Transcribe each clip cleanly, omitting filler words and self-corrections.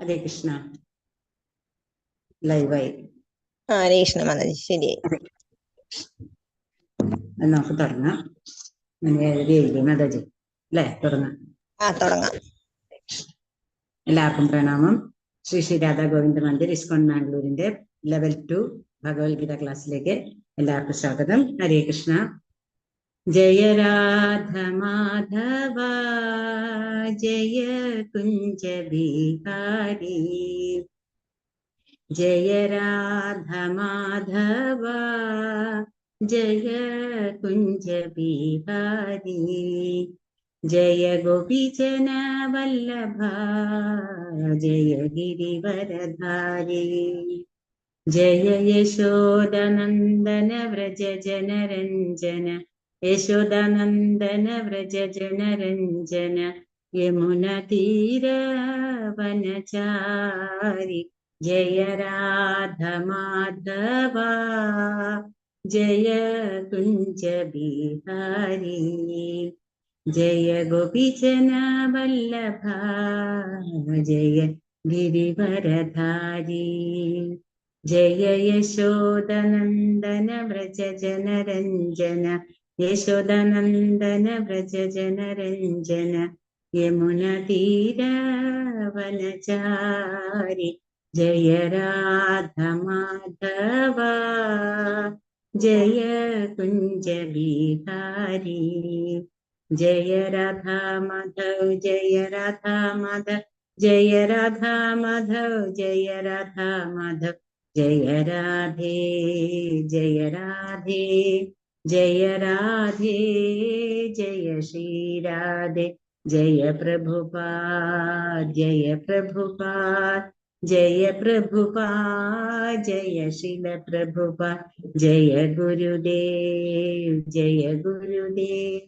ഹരേ കൃഷ്ണ. ലൈവായി. ഹരേ കൃഷ്ണ മാതാജി, ശരിയായി. നമുക്ക് തുടങ്ങാം. എഴുതി മാതാജി അല്ലേ? തുടങ്ങാം. തുടങ്ങാം. എല്ലാവർക്കും പ്രണാമം. ശ്രീ ശ്രീ രാധാ ഗോവിന്ദ മന്ദിർ ഇസ്കോൺ മാംഗ്ലൂരിന്റെ ലെവൽ 2 ഭഗവത്ഗീത ക്ലാസ്സിലേക്ക് എല്ലാവർക്കും സ്വാഗതം. ഹരേ കൃഷ്ണ. ജയ രാധ മാധവ ജയ കുഞ്ച ബിഹാരി, ജയ രാധ മാധവ ജയ കുഞ്ച ബിഹാരി, ജയ ഗോപീജന വല്ലഭ ജയ ഗിരിവരധാരി, ജയ യശോദനന്ദന വ്രജ ജനരഞ്ജന, യശോദനന്ദന വ്രജ ജനരഞ്ജന, യമുന തീര വനചാരി, ജയ രാധ മാധവ ജയ കുഞ്ച ബിഹാരി, ജയ ഗോപീജന വല്ലഭ ജയ ഗിരിവരധാരി, ജയ യശോദനന്ദന വ്രജ ജനരഞ്ജന, യശോദനന്ദന വ്രജ ജനരഞ്ജന, യമുന തീര വനചാരി, ജയ രാധ മാധവ ജയ കുഞ്ച ബിഹാരി, ജയ രാധാ മാധവ് ജയ രാധാ മാധവ് ജയ രാധാ മാധവ് ജയ രാധാ മാധവ്, ജയ രാധേ ജയ രാധേ ജയ രാധേ, ജയ ശ്രീ രാധേ, ജയ പ്രഭുപാദ് ജയ പ്രഭുപാദ്, ജയ പ്രഭുപാദ് ജയ ശീല പ്രഭുപാദ്, ജയ ഗുരുദേവ് ജയ ഗുരുദേവ്,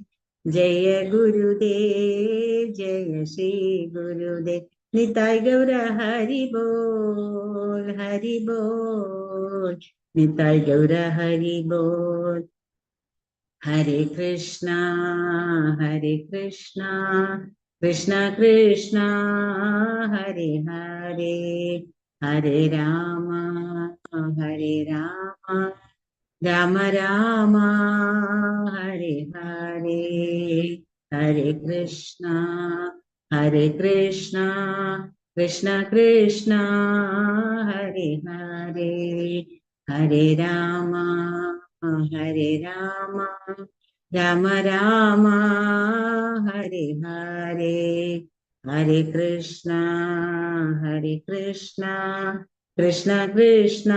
ജയ ഗുരുദേവ് ജയ ശ്രീ ഗുരുദേവ്, നിതായ് ഗൗര ഹരി ബോൾ ഹരി ബോൾ, നിതായ് ഗൗര ഹരി ബോൾ. ഹരേ കൃഷ്ണ കൃഷ്ണ കൃഷ്ണ ഹരേ ഹരേ, ഹരേ രാമ രാമ രാമ ഹരേ ഹരേ, ഹരേ കൃഷ്ണ കൃഷ്ണ കൃഷ്ണ ഹരേ ഹരേ, ഹരേ രാമ രാമ രാമ ഹരേ ഹരേ, ഹരേ കൃഷ്ണ കൃഷ്ണ കൃഷ്ണ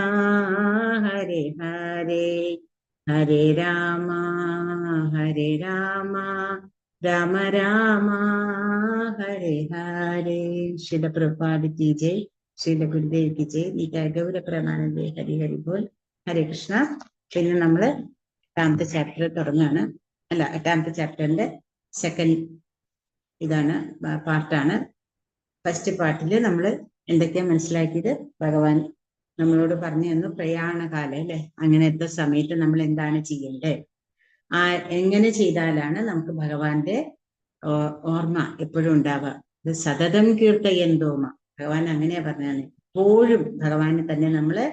ഹരേ ഹരേ, ഹരേ രാമ രാമ രാമ ഹരേ ഹരേ. ശ്രീല പ്രഭുപാദ് കി ജയ്, ശ്രീല ഗുരുദേവ് കി ജയ്, നിതായ് ഗൗര പ്രമാനന്ദേ ഹരി ഹരി ബോൽ. ഹരേ കൃഷ്ണ. പിന്നെ നമ്മള് 8ാമത്തെ ചാപ്റ്റർ തുടങ്ങാണ്. അല്ല, 8ാമത്തെ ചാപ്റ്ററിന്റെ സെക്കൻഡ് ഇതാണ് പാർട്ടാണ്. ഫസ്റ്റ് പാർട്ടില് നമ്മൾ എന്തൊക്കെയാ മനസ്സിലാക്കിയത്, ഭഗവാൻ നമ്മളോട് പറഞ്ഞു തന്നു പ്രയാണകാലം അല്ലെ, അങ്ങനത്തെ സമയത്ത് നമ്മൾ എന്താണ് ചെയ്യേണ്ടത്, എങ്ങനെ ചെയ്താലാണ് നമുക്ക് ഭഗവാന്റെ ഓർമ്മ എപ്പോഴും ഉണ്ടാവുക. ഇത് സതതം കീർത്തയന്തോമ, ഭഗവാൻ അങ്ങനെയാ പറഞ്ഞാണ്. എപ്പോഴും ഭഗവാനെ തന്നെ നമ്മള്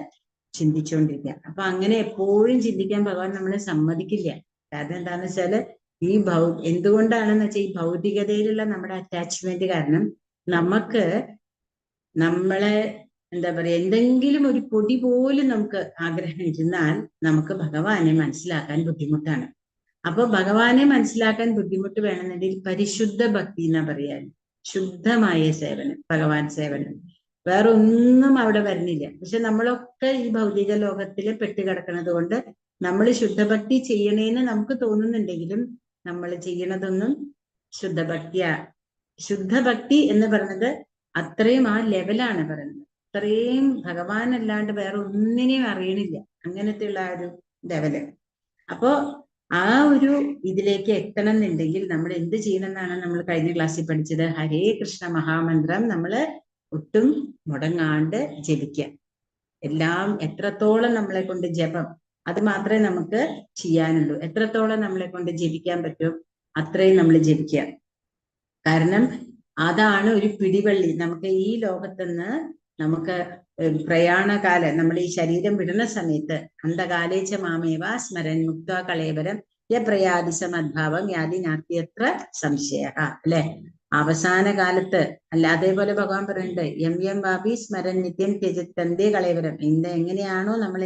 ചിന്തിച്ചുകൊണ്ടിരിക്കുക. അപ്പൊ അങ്ങനെ എപ്പോഴും ചിന്തിക്കാൻ ഭഗവാൻ നമ്മളെ സമ്മതിക്കില്ല. കാരണം എന്താന്ന് വെച്ചാല് എന്തുകൊണ്ടാണെന്ന് വെച്ചാൽ ഈ ഭൗതികതയിലുള്ള നമ്മുടെ അറ്റാച്ച്മെന്റ് കാരണം നമുക്ക് നമ്മളെ എന്താ പറയാ, എന്തെങ്കിലും ഒരു പൊടി പോലും നമുക്ക് ആഗ്രഹം ഇരുന്നാൽ നമുക്ക് ഭഗവാനെ മനസ്സിലാക്കാൻ ബുദ്ധിമുട്ടാണ്. അപ്പൊ ഭഗവാനെ മനസ്സിലാക്കാൻ ബുദ്ധിമുട്ട് വേണമെന്നുണ്ടെങ്കിൽ പരിശുദ്ധ ഭക്തി എന്നാ പറയാൻ, ശുദ്ധമായ സേവനം, ഭഗവാൻ സേവനം, വേറെ ഒന്നും അവിടെ വരുന്നില്ല. പക്ഷെ നമ്മളൊക്കെ ഈ ഭൗതിക ലോകത്തിൽ പെട്ടുകിടക്കുന്നത് കൊണ്ട് നമ്മൾ ശുദ്ധഭക്തി ചെയ്യണേന്ന് നമുക്ക് തോന്നുന്നുണ്ടെങ്കിലും നമ്മൾ ചെയ്യണതൊന്നും ശുദ്ധഭക്തി എന്ന് പറയുന്നത് അത്രയും ആ ലെവലാണ് പറയുന്നത്. അത്രയും ഭഗവാൻ അല്ലാണ്ട് വേറെ ഒന്നിനെയും അറിയണില്ല, അങ്ങനത്തെ ഉള്ള ആ ഒരു ലെവല്. അപ്പോ ആ ഒരു ഇതിലേക്ക് എത്തണം എന്നുണ്ടെങ്കിൽ നമ്മൾ എന്ത് ചെയ്യണം എന്നാണ് നമ്മൾ കഴിഞ്ഞ ക്ലാസ്സിൽ പഠിച്ചത്. ഹരേ കൃഷ്ണ മഹാമന്ത്രം നമ്മള് ഒട്ടും മുടങ്ങാണ്ട് ജപിക്കുക. എല്ലാം എത്രത്തോളം നമ്മളെ കൊണ്ട് ജപം, അത് മാത്രമേ നമുക്ക് ചെയ്യാനുള്ളൂ. എത്രത്തോളം നമ്മളെ കൊണ്ട് ജപിക്കാൻ പറ്റും അത്രയും നമ്മൾ ജപിക്കുക. കാരണം അതാണ് ഒരു പിടിവള്ളി. നമുക്ക് ഈ ലോകത്തുനിന്ന് നമുക്ക് പ്രയാണകാലം, നമ്മൾ ഈ ശരീരം വിടുന്ന സമയത്ത് അന്ധകാലേച്ച മാമേവ സ്മരൻ മുക്ത കളേബരം യപ്രയാതി സമദ്ഭാവം യാതി നാസ്ത്യത്ര സംശയ, അല്ലെ? അവസാന കാലത്ത് അല്ല, അതേപോലെ ഭഗവാൻ പറയുന്നുണ്ട്, എം വാപി സ്മരൻ നിത്യം ത്യജത്തന്തേ കളേബരം. എങ്ങനെയാണോ നമ്മൾ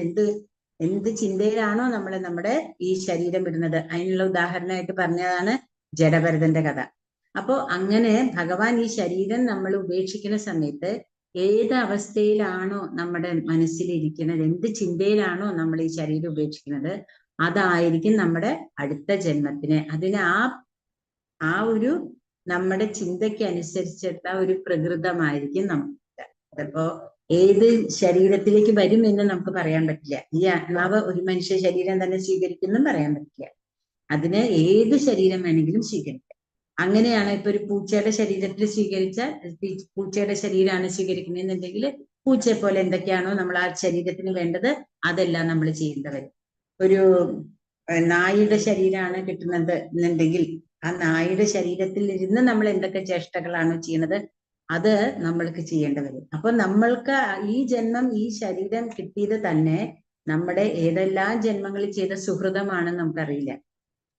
എന്ത് ചിന്തയിലാണോ നമ്മൾ നമ്മുടെ ഈ ശരീരം വിടുന്നത്, അതിനുള്ള ഉദാഹരണമായിട്ട് പറഞ്ഞതാണ് ജഡഭരതന്റെ കഥ. അപ്പോ അങ്ങനെ ഭഗവാൻ ഈ ശരീരം നമ്മൾ ഉപേക്ഷിക്കുന്ന സമയത്ത് ഏത് അവസ്ഥയിലാണോ നമ്മുടെ മനസ്സിലിരിക്കുന്നത്, എന്ത് ചിന്തയിലാണോ നമ്മൾ ഈ ശരീരം ഉപേക്ഷിക്കുന്നത്, അതായിരിക്കും നമ്മുടെ അടുത്ത ജന്മത്തിന്. അതിന് ആ ഒരു നമ്മുടെ ചിന്തയ്ക്ക് അനുസരിച്ചിട്ട ഒരു പ്രകൃതമായിരിക്കും നമുക്ക്. അതിപ്പോ ഏത് ശരീരത്തിലേക്ക് വരും എന്ന് നമുക്ക് പറയാൻ പറ്റില്ല. ഈ ആത്മാവ് ഒരു മനുഷ്യ ശരീരം തന്നെ സ്വീകരിക്കുന്നും പറയാൻ പറ്റില്ല. അതിന് ഏത് ശരീരം വേണമെങ്കിലും സ്വീകരിക്കാം. അങ്ങനെയാണ് ഇപ്പൊ ഒരു പൂച്ചയുടെ ശരീരത്തിൽ സ്വീകരിച്ചാൽ പൂച്ചയുടെ ശരീരമാണ് സ്വീകരിക്കുന്നതെന്നുണ്ടെങ്കിൽ പൂച്ചയെ പോലെ എന്തൊക്കെയാണോ നമ്മൾ ആ ശരീരത്തിന് വേണ്ടത് അതെല്ലാം നമ്മൾ ചെയ്യേണ്ടി വരും. ഒരു നായയുടെ ശരീരമാണ് കിട്ടുന്നത് എന്നുണ്ടെങ്കിൽ ആ നായയുടെ ശരീരത്തിൽ ഇരുന്ന് നമ്മൾ എന്തൊക്കെ ചേഷ്ടകളാണോ ചെയ്യുന്നത് അത് നമ്മൾക്ക് ചെയ്യേണ്ടി വരും. അപ്പൊ നമ്മൾക്ക് ഈ ജന്മം ഈ ശരീരം കിട്ടിയത് തന്നെ നമ്മുടെ ഏതെല്ലാം ജന്മങ്ങളിൽ ചെയ്ത സുഹൃതമാണെന്ന് നമുക്കറിയില്ല.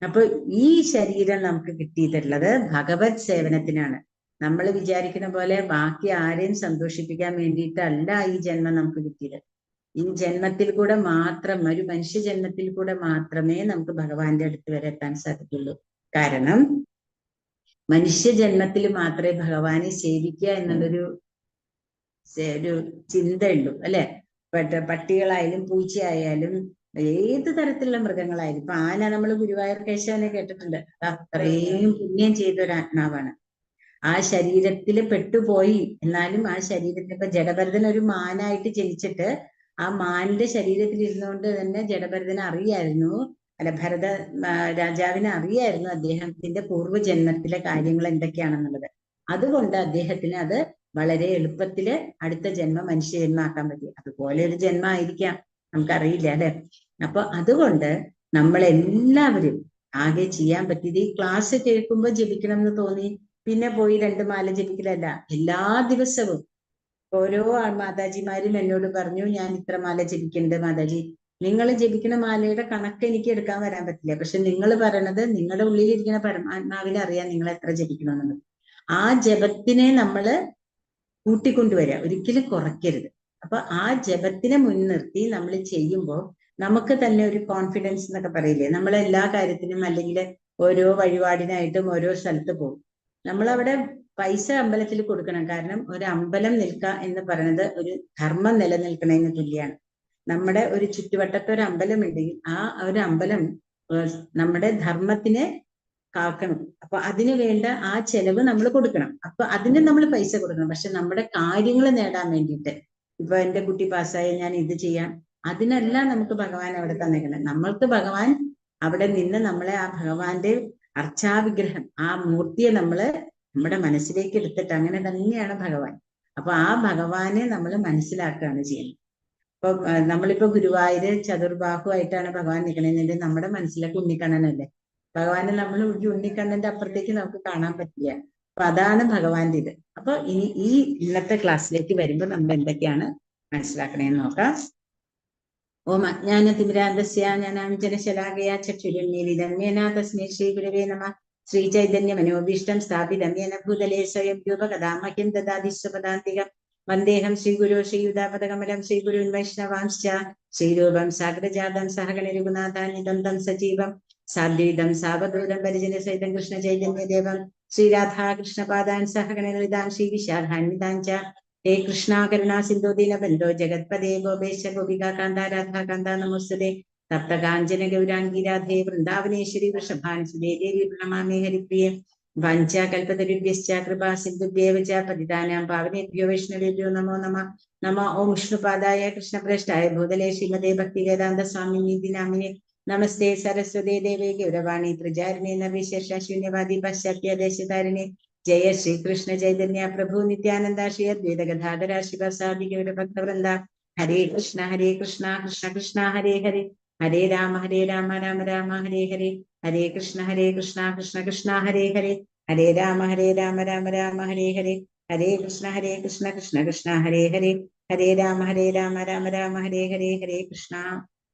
അപ്പൊ ഈ ശരീരം നമുക്ക് കിട്ടിയിട്ടുള്ളത് ഭഗവത് സേവനത്തിനാണ്. നമ്മൾ വിചാരിക്കുന്ന പോലെ ബാക്കി ആരെയും സന്തോഷിപ്പിക്കാൻ വേണ്ടിയിട്ടല്ല ഈ ജന്മം നമുക്ക് കിട്ടിയത്. ഈ ജന്മത്തിൽ കൂടെ മാത്രം, ഒരു മനുഷ്യ ജന്മത്തിൽ കൂടെ മാത്രമേ നമുക്ക് ഭഗവാന്റെ അടുത്ത് വരെ എത്താൻ സാധിക്കുള്ളൂ. കാരണം മനുഷ്യ ജന്മത്തിൽ മാത്രമേ ഭഗവാനെ സേവിക്കുക എന്നുള്ളൊരു ചിന്തയുള്ളൂ, അല്ലെ? പട്ടികളായാലും പൂച്ചയായാലും ഏത് തരത്തിലുള്ള മൃഗങ്ങളായാലും. ഇപ്പൊ ആന, നമ്മൾ ഗുരുവായൂർ കേശവനെ കേട്ടിട്ടുണ്ട്, അത്രയും പുണ്യം ചെയ്ത ഒരു ആത്മാവാണ്. ആ ശരീരത്തിൽ പെട്ടുപോയി, എന്നാലും ആ ശരീരത്തിൽ ഇപ്പൊ ജഡഭരതൻ ഒരു മാനായിട്ട് ജനിച്ചിട്ട് ആ മാനിന്റെ ശരീരത്തിൽ ഇരുന്നുകൊണ്ട് തന്നെ ജഡഭരതനെ അറിയായിരുന്നു, അല്ല ഭരത രാജാവിനെ അറിയായിരുന്നു അദ്ദേഹത്തിന്റെ പൂർവ്വജന്മത്തിലെ കാര്യങ്ങൾ എന്തൊക്കെയാണെന്നുള്ളത്. അതുകൊണ്ട് അദ്ദേഹത്തിന് അത് വളരെ എളുപ്പത്തില് അടുത്ത ജന്മം മനുഷ്യ ജന്മാക്കാൻ പറ്റി. അതുപോലെ ഒരു ജന്മമായിരിക്കാം, നമുക്കറിയില്ല, അല്ലെ? അപ്പൊ അതുകൊണ്ട് നമ്മളെല്ലാവരും ആകെ ചെയ്യാൻ പറ്റിയത് ഈ ക്ലാസ് കേൾക്കുമ്പോൾ ജപിക്കണം എന്ന് തോന്നി പിന്നെ പോയി 2 മാല ജപിക്കലല്ല. എല്ലാ ദിവസവും ഓരോ മാതാജിമാരും എന്നോട് പറഞ്ഞു, ഞാൻ ഇത്ര മാല ജപിക്കുന്നുണ്ട് മാതാജി. നിങ്ങൾ ജപിക്കുന്ന മാലയുടെ കണക്ക് എനിക്ക് എടുക്കാൻ വരാൻ പറ്റില്ല, പക്ഷെ നിങ്ങൾ പറയണത് നിങ്ങളുടെ ഉള്ളിലിരിക്കുന്ന പരമാത്മാവിനെ അറിയാൻ നിങ്ങൾ എത്ര ജപിക്കണമെന്നുള്ളത്. ആ ജപത്തിനെ നമ്മള് കൂട്ടിക്കൊണ്ടുവരിക, ഒരിക്കലും കുറയ്ക്കരുത്. അപ്പൊ ആ ജപത്തിനെ മുൻനിർത്തി നമ്മൾ ചെയ്യുമ്പോൾ നമുക്ക് തന്നെ ഒരു കോൺഫിഡൻസ് എന്നൊക്കെ പറയില്ലേ, നമ്മൾ എല്ലാ കാര്യത്തിനും അല്ലെങ്കിൽ ഓരോ വഴിപാടിനായിട്ടും ഓരോ സ്ഥലത്ത് പോകും. നമ്മളവിടെ പൈസ അമ്പലത്തിൽ കൊടുക്കണം. കാരണം ഒരു അമ്പലം നിൽക്കുക എന്ന് പറയുന്നത് ഒരു ധർമ്മം നിലനിൽക്കണതിന് തുല്യമാണ്. നമ്മുടെ ഒരു ചുറ്റുവട്ടത്ത് ഒരു അമ്പലം ഉണ്ടെങ്കിൽ ആ ഒരു അമ്പലം നമ്മുടെ ധർമ്മത്തിനെ കാക്കണം. അപ്പൊ അതിന് വേണ്ട ആ ചെലവ് നമ്മൾ കൊടുക്കണം. അപ്പൊ അതിന് നമ്മൾ പൈസ കൊടുക്കണം. പക്ഷെ നമ്മുടെ കാര്യങ്ങൾ നേടാൻ വേണ്ടിയിട്ട്, ഇപ്പൊ എന്റെ കുട്ടി പാസ്സായി ഞാൻ ഇത് ചെയ്യാം, അതിനെല്ലാം നമുക്ക് ഭഗവാൻ അവിടെ തന്നേക്കണം. നമ്മൾക്ക് ഭഗവാൻ അവിടെ നിന്ന് നമ്മളെ ആ ഭഗവാന്റെ അർച്ചാവിഗ്രഹം, ആ മൂർത്തിയെ നമ്മള് നമ്മുടെ മനസ്സിലേക്ക് എടുത്തിട്ട്, അങ്ങനെ തന്നെയാണ് ഭഗവാൻ. അപ്പൊ ആ ഭഗവാനെ നമ്മൾ മനസ്സിലാക്കുകയാണ് ചെയ്യുന്നത്. ഇപ്പൊ നമ്മളിപ്പോ ഗുരുവായൂര് ചതുർബാഹുവായിട്ടാണ് ഭഗവാൻ നിൽക്കണമെന്നുണ്ട്, നമ്മുടെ മനസ്സിലേക്ക് ഉണ്ണിക്കണ്ണനല്ലേ. ഭഗവാനെ നമ്മൾ ഈ ഉണ്ണിക്കണ്ണന്റെ അപ്പുറത്തേക്ക് നമുക്ക് കാണാൻ പറ്റില്ല. അപ്പൊ അതാണ് ഭഗവാന്റെ ഇത്. അപ്പൊ ഈ ഇന്നത്തെ ക്ലാസ്സിലേക്ക് വരുമ്പോൾ നമ്മൾ എന്തൊക്കെയാണ് മനസ്സിലാക്കണേന്ന് നോക്കാം. ഓം അജ്ഞാനതിമിരാന്തസ്യ ജ്ഞാനാഞ്ജനശലാകയാ ചക്ഷുരുന്മീലിതം യേന തസ്മൈ ശ്രീ ഗുരവേ നമഃ. ശ്രീ ചൈതന്യ മനോഭീഷ്ടം സ്ഥാപിതം യേന ഭൂതലേ സ്വയം രൂപകഥാ മഹ്യം ദദാതി സ്വപദാന്തികം. വന്ദേഹം ശ്രീഗുരു ശ്രീയുതാപദകമലം ശ്രീഗുരുൻ വൈഷ്ണവാംശ്ച ശ്രീരൂപം സാഗ്രജാതം സഹഗണ രഘുനാഥാന്വിതം തം സജീവം സാദ്വൈതം സാവധൂതം പരിജന സഹിതം കൃഷ്ണ ചൈതന്യദേവം ശ്രീരാധാകൃഷ്ണപാദാൻ സഹഗണ ലളിതാൻ ശ്രീ വിശാഖാന്വിതാൻ ച ഹേ കൃഷ്ണ കരുണാ സിന്ധു ദീനബന്ധോ ജഗത്പദേ ഗോപേശ ഗോപികാ കാന്ത രാധാകാന്ത നമോസ്തുതേ. തപ്തകാഞ്ചന ഗൗരാംഗി രാധേ വൃന്ദാവനേശ്വരി വൃഷഭാനുസുതേ ദേവി പ്രണമാമി ഹരിപ്രിയേ. വാഞ്ചാകൽപതരുഭ്യശ്ച കൃപാ സിന്ധുഭ്യേവ ച പതിതാനാം പാവനേഭ്യോ വൈഷ്ണവേഭ്യോ നമോ നമഃ. നമ ഓം വിഷ്ണുപാദായ കൃഷ്ണപ്രേഷ്ഠായ ഭൂതലേ ശ്രീമതേ ഭക്തിവേദാന്ത സ്വാമിനീതി നാമിനെ. നമസ്തേ സരസ്വതേ ദേവേ ഗൗരവാണി പ്രചാരിണേ നിർവിശേഷ ശൂന്യവാദി പാശ്ചാത്യ ദേശധാരിണേ. ജയ ശ്രീകൃഷ്ണ ചൈതന്യ പ്രഭു നിത്യാനന്ദ ശ്രീ അദ്വൈത ഗദാധര ശിവസാദി ഗൗരഭക്തവൃന്ദ. ഹരേ കൃഷ്ണ കൃഷ്ണ കൃഷ്ണ ഹരേ ഹരേ, ഹരേ രാമ രാമ രാമ ഹരേ ഹരേ, ഹരേ കൃഷ്ണ കൃഷ്ണ കൃഷ്ണ ഹരേ ഹരേ, ഹരേ രാമ രാമ രാമ ഹരേ ഹരേ, ഹരേ കൃഷ്ണ കൃഷ്ണ കൃഷ്ണ ഹരേ ഹരേ, ഹരേ രാമ രാമ രാമ ഹരേ ഹരേ, ഹരേ കൃഷ്ണ.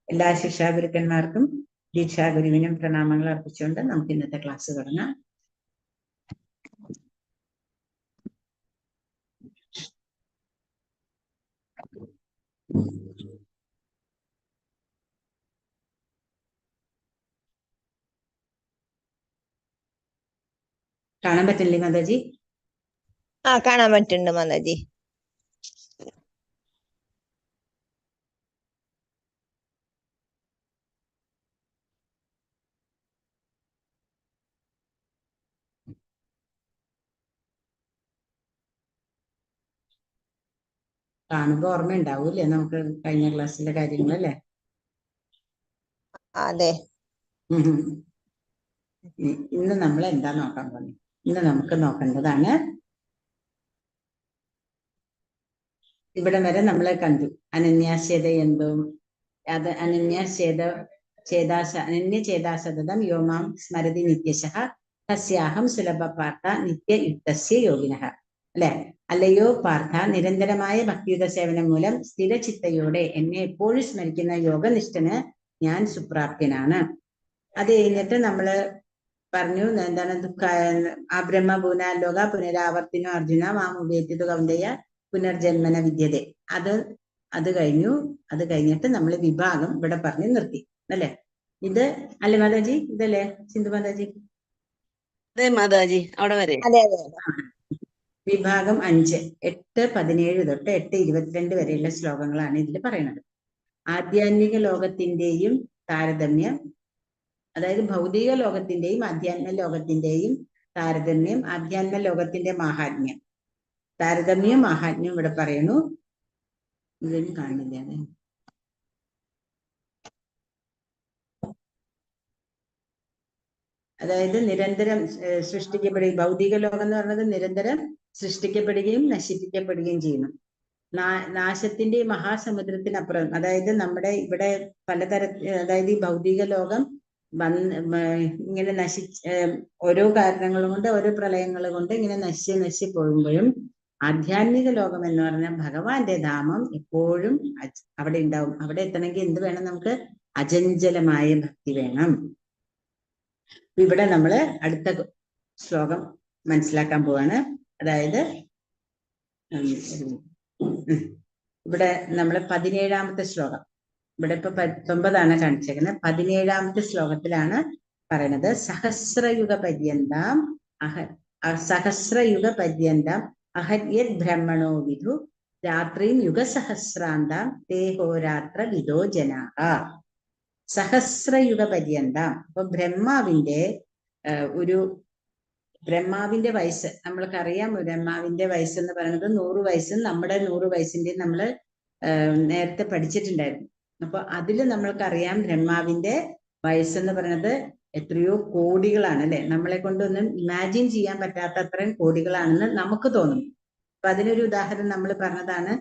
എല്ലാ ശിക്ഷാഗുരുക്കന്മാർക്കും ദീക്ഷാഗുരുവിനും പ്രണാമങ്ങൾ അർപ്പിച്ചുകൊണ്ട് നമുക്ക് ഇന്നത്തെ ക്ലാസ് തുടങ്ങാം. കാണാൻ പറ്റില്ലേ മാതാജി? കാണാൻ പറ്റുന്നുണ്ട് മാതാജി. കാണുമ്പോ ഓർമ്മ ഉണ്ടാവൂല്ലേ നമുക്ക് കഴിഞ്ഞ ക്ലാസ്സിലെ കാര്യങ്ങളല്ലേ? അതെ. ഇന്ന് നമ്മൾ എന്താ നോക്കാൻ പോകുന്നത്? ഇന്ന് നമുക്ക് നോക്കേണ്ടതാണ്, ഇവിടെ വരെ നമ്മൾ കണ്ടു അനന്യാശ്ചേത എന്തും, അത് അനന്യചേതാസതതം യോമാം സ്മരതി നിത്യശഃ തസ്യാഹം സുലഭ പാർത്ഥ നിത്യയുക്തസ്യ യോഗിനഃ. അല്ലെ? അല്ലയോ പാർത്ഥ, നിരന്തരമായ ഭക്തിയുത സേവനം മൂലം സ്ഥിരചിത്തയോടെ എന്നെ എപ്പോഴും സ്മരിക്കുന്ന യോഗനിഷ്ഠന് ഞാൻ സുപ്രാപ്യനാണ്. അത് കഴിഞ്ഞിട്ട് നമ്മള് പറഞ്ഞു എന്താണ് ആ ബ്രഹ്മഭൂനാലോക പുനരാവർത്തിനോ അർജുന മാമുപേത്തിതു കൗന്ദയ പുനർജന്മന വിദ്യതേ. അത് കഴിഞ്ഞു. അത് കഴിഞ്ഞിട്ട് നമ്മൾ വിഭാഗം ഇവിടെ പറഞ്ഞ് നിർത്തി അല്ലേ? ഇത് അല്ലേ മാതാജി? ഇതല്ലേ സിന്ധു മാതാജി? അതെ മാതാജി, അവിടെ വരെ. അതെ അതെ. വിഭാഗം 5 8:17 തൊട്ട് 8:22 വരെയുള്ള ശ്ലോകങ്ങളാണ് ഇതിൽ പറയുന്നത്. ആധ്യാത്മിക ലോകത്തിന്റെയും താരതമ്യം, അതായത് ഭൗതിക ലോകത്തിന്റെയും ആധ്യാത്മ ലോകത്തിന്റെയും താരതമ്യം, ആധ്യാത്മ ലോകത്തിന്റെ മാഹാത്മ്യം, താരതമ്യം മാഹാത്മ്യം ഇവിടെ പറയുന്നു. ഇതൊന്നും കാണില്ല. അതായത് നിരന്തരം സൃഷ്ടിക്കപ്പെടുകയും, ഭൗതിക ലോകം എന്ന് പറയുന്നത് നിരന്തരം സൃഷ്ടിക്കപ്പെടുകയും നശിപ്പിക്കപ്പെടുകയും ചെയ്യുന്നു. നാശത്തിന്റെ മഹാസമുദ്രത്തിനപ്പുറം, അതായത് നമ്മുടെ ഇവിടെ അതായത് ഈ ഭൗതിക ലോകം ഇങ്ങനെ ഓരോ കാരണങ്ങൾ കൊണ്ട്, ഓരോ പ്രളയങ്ങൾ കൊണ്ട് ഇങ്ങനെ നശിച്ച് പോകുമ്പോഴും ആധ്യാത്മിക ലോകം എന്ന് പറഞ്ഞാൽ ഭഗവാന്റെ ധാമം എപ്പോഴും അവിടെ ഉണ്ടാവും. അവിടെ എത്തണമെങ്കിൽ എന്ത് വേണം? നമുക്ക് അചഞ്ചലമായ ഭക്തി വേണം. ഇവിടെ നമ്മള് അടുത്ത ശ്ലോകം മനസ്സിലാക്കാൻ പോവാണ്. അതായത് ഇവിടെ നമ്മള് 17ാമത്തെ ശ്ലോകം, ഇവിടെ ഇപ്പൊ 19ആണ് കാണിച്ചേക്കുന്നത്. 17ാമത്തെ ശ്ലോകത്തിലാണ് പറയണത് സഹസ്രയുഗ പര്യന്തം അഹര്യദ് ബ്രഹ്മണോ വിധു രാത്രിയും യുഗസഹസ്രാന്താം തേഹോരാത്ര വിദോ ജനാഹ. സഹസ്രയുഗ പര്യന്തം. അപ്പൊ ബ്രഹ്മാവിന്റെ വയസ്സ് നമ്മൾക്കറിയാം. ബ്രഹ്മാവിന്റെ വയസ്സ് എന്ന് പറയുന്നത് 100 വയസ്സും നമ്മുടെ 100 വയസ്സിന്റെയും നമ്മൾ നേരത്തെ പഠിച്ചിട്ടുണ്ടായിരുന്നു. അപ്പൊ അതിൽ നമ്മൾക്കറിയാം ബ്രഹ്മാവിന്റെ വയസ്സെന്ന് പറയുന്നത് എത്രയോ കോടികളാണ് അല്ലെ? നമ്മളെ കൊണ്ടൊന്നും ഇമാജിൻ ചെയ്യാൻ പറ്റാത്ത അത്രയും കോടികളാണെന്ന് നമുക്ക് തോന്നും. അപ്പൊ അതിനൊരു ഉദാഹരണം നമ്മൾ പറഞ്ഞതാണ്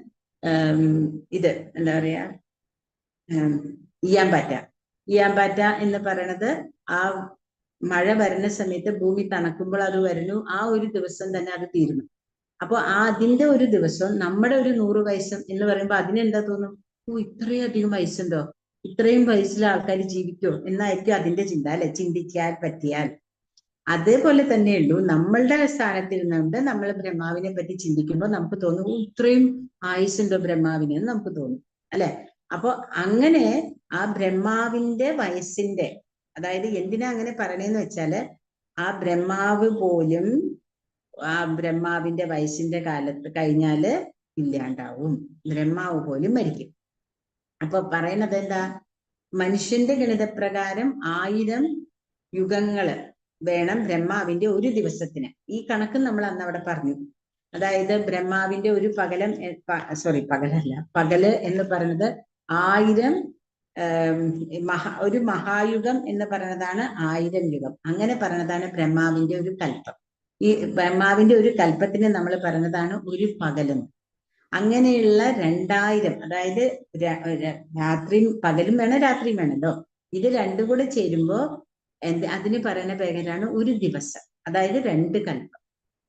ഇത് എന്താ പറയാ, ഈയാമ്പാറ്റ എന്ന് പറയണത് ആ മഴ വരുന്ന സമയത്ത് ഭൂമി തണുക്കുമ്പോൾ അത് വരുന്നു, ആ ഒരു ദിവസം തന്നെ അത് തീരുന്നു. അപ്പൊ അതിന്റെ ഒരു ദിവസം നമ്മുടെ ഒരു 100 വയസ്സും എന്ന് പറയുമ്പോൾ അതിനെന്താ തോന്നും? ഇത്രയധികം വയസ്സുണ്ടോ, ഇത്രയും വയസ്സിൽ ആൾക്കാർ ജീവിക്കോ എന്നായിരിക്കും അതിന്റെ ചിന്ത അല്ലെ? ചിന്തിക്കാൻ പറ്റിയാൽ. അതേപോലെ തന്നെയുള്ളൂ നമ്മളുടെ സ്ഥാനത്തിൽ നിന്നുകൊണ്ട് നമ്മൾ ബ്രഹ്മാവിനെ പറ്റി ചിന്തിക്കുമ്പോൾ നമുക്ക് തോന്നും ഇത്രയും ആയുസ്സുണ്ടോ ബ്രഹ്മാവിന് എന്ന് നമുക്ക് തോന്നും അല്ലെ? അപ്പൊ അങ്ങനെ ആ ബ്രഹ്മാവിന്റെ വയസ്സിന്റെ, അതായത് എന്തിനാ അങ്ങനെ പറയണേന്ന് വെച്ചാല് ആ ബ്രഹ്മാവ് പോലും ആ ബ്രഹ്മാവിന്റെ വയസ്സിന്റെ കാലത്ത് കഴിഞ്ഞാല് ഇല്ലാണ്ടാവും. ബ്രഹ്മാവ് പോലും മരിക്കും. അപ്പൊ പറയണത് എന്താ? മനുഷ്യന്റെ ഗണിതപ്രകാരം 1000 യുഗങ്ങള് വേണം ബ്രഹ്മാവിന്റെ ഒരു ദിവസത്തിന്. ഈ കണക്ക് നമ്മൾ അന്ന് അവിടെ പറഞ്ഞു. അതായത് ബ്രഹ്മാവിന്റെ ഒരു പകല് എന്ന് പറയുന്നത് 1000 ഒരു മഹായുഗം എന്ന് പറയുന്നതാണ് 1000 യുഗം. അങ്ങനെ പറയുന്നതാണ് ബ്രഹ്മാവിന്റെ ഒരു കൽപ്പം. ഈ ബ്രഹ്മാവിന്റെ ഒരു കൽപ്പത്തിന് നമ്മൾ പറയുന്നതാണ് ഒരു പകലും. അങ്ങനെയുള്ള 2000, അതായത് രാത്രിയും പകലും വേണം രാത്രിയും വേണമല്ലോ, ഇത് രണ്ടും കൂടെ ചേരുമ്പോ അതിന് പറയുന്ന പേരാണ് ഒരു ദിവസം. അതായത് 2 കൽപ്പം.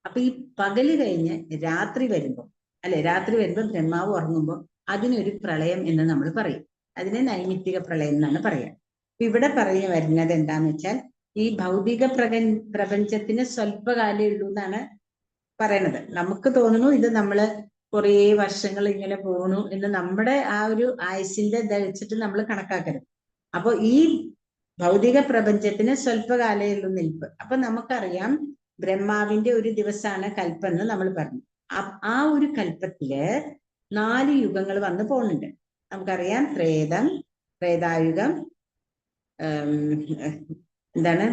അപ്പൊ ഈ പകല് കഴിഞ്ഞ് രാത്രി വരുമ്പോൾ, അല്ലെ, രാത്രി വരുമ്പോൾ ബ്രഹ്മാവ് ഉറങ്ങുമ്പോൾ അതിനൊരു പ്രളയം എന്ന് നമ്മൾ പറയും. അതിനെ നൈമിത്തിക പ്രളയം എന്നാണ് പറയുക. ഇവിടെ പറഞ്ഞു വരുന്നത് എന്താന്ന് വെച്ചാൽ, ഈ ഭൗതിക പ്രപഞ്ചത്തിന് സ്വല്പകാലേ ഉള്ളൂ എന്നാണ് പറയണത്. നമുക്ക് തോന്നുന്നു ഇത് നമ്മള് കുറേ വർഷങ്ങൾ ഇങ്ങനെ പോണു എന്ന്, നമ്മുടെ ആ ഒരു ആയുസിന്റെ ധരിച്ചിട്ട് നമ്മൾ കണക്കാക്കരുത്. അപ്പൊ ഈ ഭൗതിക പ്രപഞ്ചത്തിന് സ്വല്പകാലേ ഉള്ളൂ നിൽപ്പ്. അപ്പൊ നമുക്കറിയാം ബ്രഹ്മാവിന്റെ ഒരു ദിവസമാണ് കൽപ്പം എന്ന് നമ്മൾ പറഞ്ഞു. ആ ഒരു കൽപ്പത്തില് 4 യുഗങ്ങൾ വന്ന് പോകുന്നുണ്ട്. നമുക്കറിയാം ത്രേതായുഗം, എന്താണ്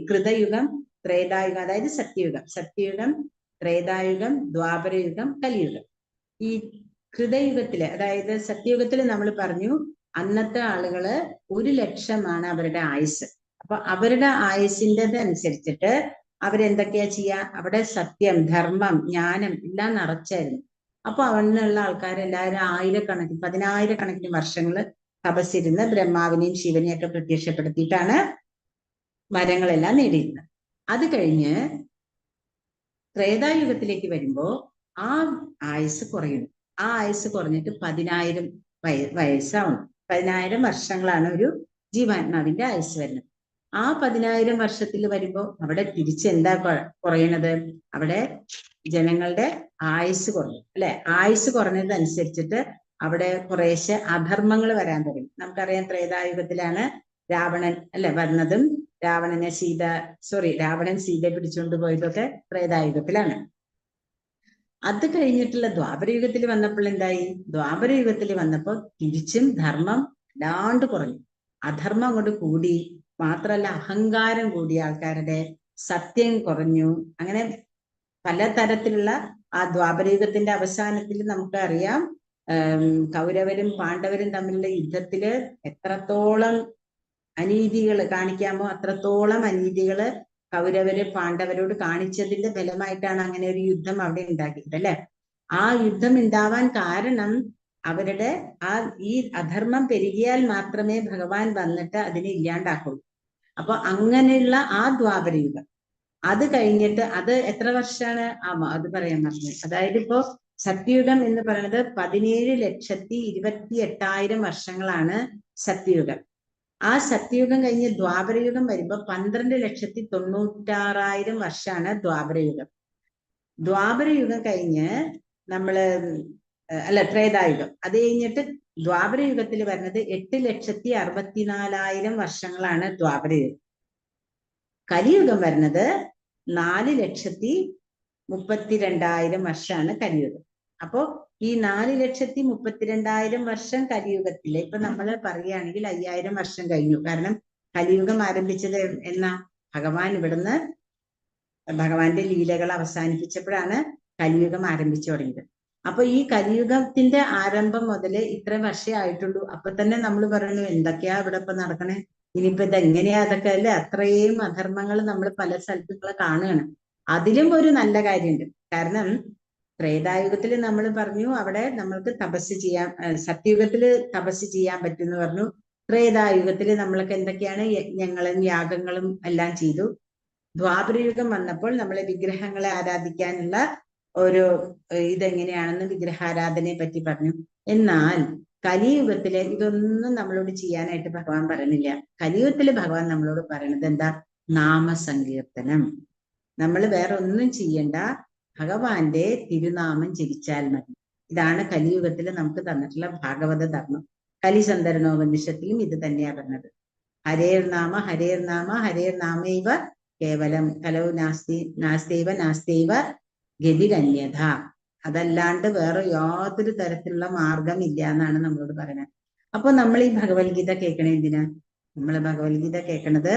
കൃതയുഗം, ത്രേതായുഗം, അതായത് സത്യയുഗം, ത്രേതായുഗം, ദ്വാപരയുഗം, കലിയുഗം. ഈ കൃതയുഗത്തില്, അതായത് സത്യയുഗത്തില് നമ്മൾ പറഞ്ഞു അന്നത്തെ ആളുകള് 1,00,000 അവരുടെ ആയുസ്. അപ്പൊ അവരുടെ ആയുസിൻ്റെ അനുസരിച്ചിട്ട് അവരെന്തൊക്കെയാ ചെയ്യാ, അവിടെ സത്യം, ധർമ്മം, ജ്ഞാനം എല്ലാം നിറച്ചായിരുന്നു. അപ്പൊ അവിടെയുള്ള ആൾക്കാരെല്ലാവരും 10,000-കണക്കിന് വർഷങ്ങള് തപസ്സിരുന്ന് ബ്രഹ്മാവിനെയും ശിവനെയും ഒക്കെ പ്രത്യക്ഷപ്പെടുത്തിയിട്ടാണ് മരങ്ങളെല്ലാം നേടിയിരുന്നത്. അത് കഴിഞ്ഞ് ത്രേതായുഗത്തിലേക്ക് വരുമ്പോ ആ ആയുസ് കുറയുന്നു. ആ ആയുസ് കുറഞ്ഞിട്ട് 10,000 വയസ്സാവണം. 10,000 വർഷങ്ങളാണ് ഒരു ജീവാത്മാവിന്റെ ആയുസ് വരുന്നത്. ആ 10,000 വർഷത്തിൽ വരുമ്പോ അവിടെ തിരിച്ചെന്താ കുറയണത്, അവിടെ ജനങ്ങളുടെ ആയുസ് കുറഞ്ഞു, അല്ലെ? ആയുസ് കുറഞ്ഞതനുസരിച്ചിട്ട് അവിടെ കുറേശ്ശെ അധർമ്മങ്ങൾ വരാൻ തുടങ്ങി. നമുക്കറിയാം ത്രേതായുഗത്തിലാണ് രാവണൻ, അല്ലെ, വരുന്നതും രാവണൻ സീതയെ പിടിച്ചുകൊണ്ട് പോയതൊക്കെ ത്രേതായുഗത്തിലാണ്. അത് കഴിഞ്ഞിട്ടുള്ള ദ്വാപരയുഗത്തിൽ വന്നപ്പോൾ എന്തായി, ദ്വാപരയുഗത്തിൽ വന്നപ്പോൾ തിരിച്ചും ധർമ്മം വല്ലാണ്ട് കുറഞ്ഞു, അധർമ്മം കൊണ്ട് കൂടി. മാത്രമല്ല അഹങ്കാരം കൂടി ആൾക്കാരുടെ, സത്യം കുറഞ്ഞു. അങ്ങനെ പലതരത്തിലുള്ള ആ ദ്വാപരയുഗത്തിന്റെ അവസാനത്തിൽ നമുക്കറിയാം കൗരവരും പാണ്ഡവരും തമ്മിലുള്ള യുദ്ധത്തില് എത്രത്തോളം അനീതികൾ കാണിക്കാമോ അത്രത്തോളം അനീതികള് കൗരവര് പാണ്ഡവരോട് കാണിച്ചതിന്റെ ഫലമായിട്ടാണ് അങ്ങനെ ഒരു യുദ്ധം അവിടെ ഉണ്ടാക്കിയത്, അല്ലെ? ആ യുദ്ധം ഉണ്ടാവാൻ കാരണം അവരുടെ ഈ അധർമ്മം പെരുകിയാൽ മാത്രമേ ഭഗവാൻ വന്നിട്ട് അതിനെ ഇല്ലാണ്ടാക്കുള്ളൂ. അപ്പൊ അങ്ങനെയുള്ള ആ ദ്വാപരയുഗം അത് കഴിഞ്ഞിട്ട്, അത് എത്ര വർഷമാണ് അത് പറയാൻ പറഞ്ഞത്. അതായത് ഇപ്പോ സത്യയുഗം എന്ന് പറയുന്നത് 17,28,000 വർഷങ്ങളാണ് സത്യയുഗം. ആ സത്യയുഗം കഴിഞ്ഞ് ദ്വാപരയുഗം വരുമ്പോ 12,96,000 വർഷമാണ് ദ്വാപരയുഗം. ദ്വാപരയുഗം കഴിഞ്ഞ് ത്രേതായുഗം, അത് കഴിഞ്ഞിട്ട് ദ്വാപരയുഗത്തിൽ വരുന്നത് 8,64,000 വർഷങ്ങളാണ് ദ്വാപരയുഗം. കലിയുഗം വരുന്നത് 4,32,000 വർഷമാണ് കലിയുഗം. അപ്പോ ഈ 4,32,000 വർഷം കലിയുഗത്തില് ഇപ്പൊ നമ്മൾ പറയുകയാണെങ്കിൽ 5,000 വർഷം കഴിഞ്ഞു. കാരണം കലിയുഗം ആരംഭിച്ചത് എന്നാ, ഭഗവാന്റെ ലീലകൾ അവസാനിപ്പിച്ചപ്പോഴാണ് കലിയുഗം ആരംഭിച്ചു തുടങ്ങിയത്. അപ്പൊ ഈ കലിയുഗത്തിന്റെ ആരംഭം മുതല് ഇത്ര വർഷമേ ആയിട്ടുള്ളൂ. അപ്പൊ തന്നെ നമ്മൾ പറയുന്നു എന്തൊക്കെയാ ഇവിടെ ഇപ്പൊ നടക്കണേ, ഇനിയിപ്പോ ഇതെങ്ങനെയാ അതൊക്കെ, അല്ലെ? അത്രയും അധർമ്മങ്ങൾ നമ്മൾ പല സ്ഥലത്തുകളെ കാണുകയാണ്. അതിലും ഒരു നല്ല കാര്യമുണ്ട്. കാരണം ത്രേതായുഗത്തിൽ നമ്മൾ പറഞ്ഞു അവിടെ നമ്മൾക്ക് തപസ് ചെയ്യാം, സത്യയുഗത്തില് തപസ് ചെയ്യാൻ പറ്റുമെന്ന് പറഞ്ഞു. ത്രേതായുഗത്തില് നമ്മൾക്ക് എന്തൊക്കെയാണ് യജ്ഞങ്ങളും യാഗങ്ങളും എല്ലാം ചെയ്തു. ദ്വാപരയുഗം വന്നപ്പോൾ നമ്മളെ വിഗ്രഹങ്ങളെ ആരാധിക്കാനുള്ള ഒരു ഇതെങ്ങനെയാണെന്ന് വിഗ്രഹാരാധനയെ പറ്റി പറഞ്ഞു. എന്നാൽ കലിയുഗത്തില് ഇതൊന്നും നമ്മളോട് ചെയ്യാനായിട്ട് ഭഗവാൻ പറയുന്നില്ല. കലിയുഗത്തില് ഭഗവാൻ നമ്മളോട് പറയണത് എന്താ, നാമസങ്കീർത്തനം. നമ്മൾ വേറെ ഒന്നും ചെയ്യണ്ട, ഭഗവാന്റെ തിരുനാമം ജപിച്ചാൽ മതി. ഇതാണ് കലിയുഗത്തിൽ നമുക്ക് തന്നിട്ടുള്ള ഭാഗവത ധർമ്മം. കലിസന്ധരണോപനിഷത്തിലും ഇത് തന്നെയാ പറഞ്ഞത്. ഹരേർ നാമ ഹരേർ നാമ ഹരേർ നാമൈവ കേവലം കലോ നാസ്തൈവ ഗതിരന്യഥ. അതല്ലാണ്ട് വേറെ യാതൊരു തരത്തിലുള്ള മാർഗം ഇല്ല എന്നാണ് നമ്മളോട് പറയുന്നത്. അപ്പൊ നമ്മൾ ഈ ഭഗവത്ഗീത കേൾക്കണേ എന്തിനാ? നമ്മൾ ഭഗവത്ഗീത കേൾക്കണത്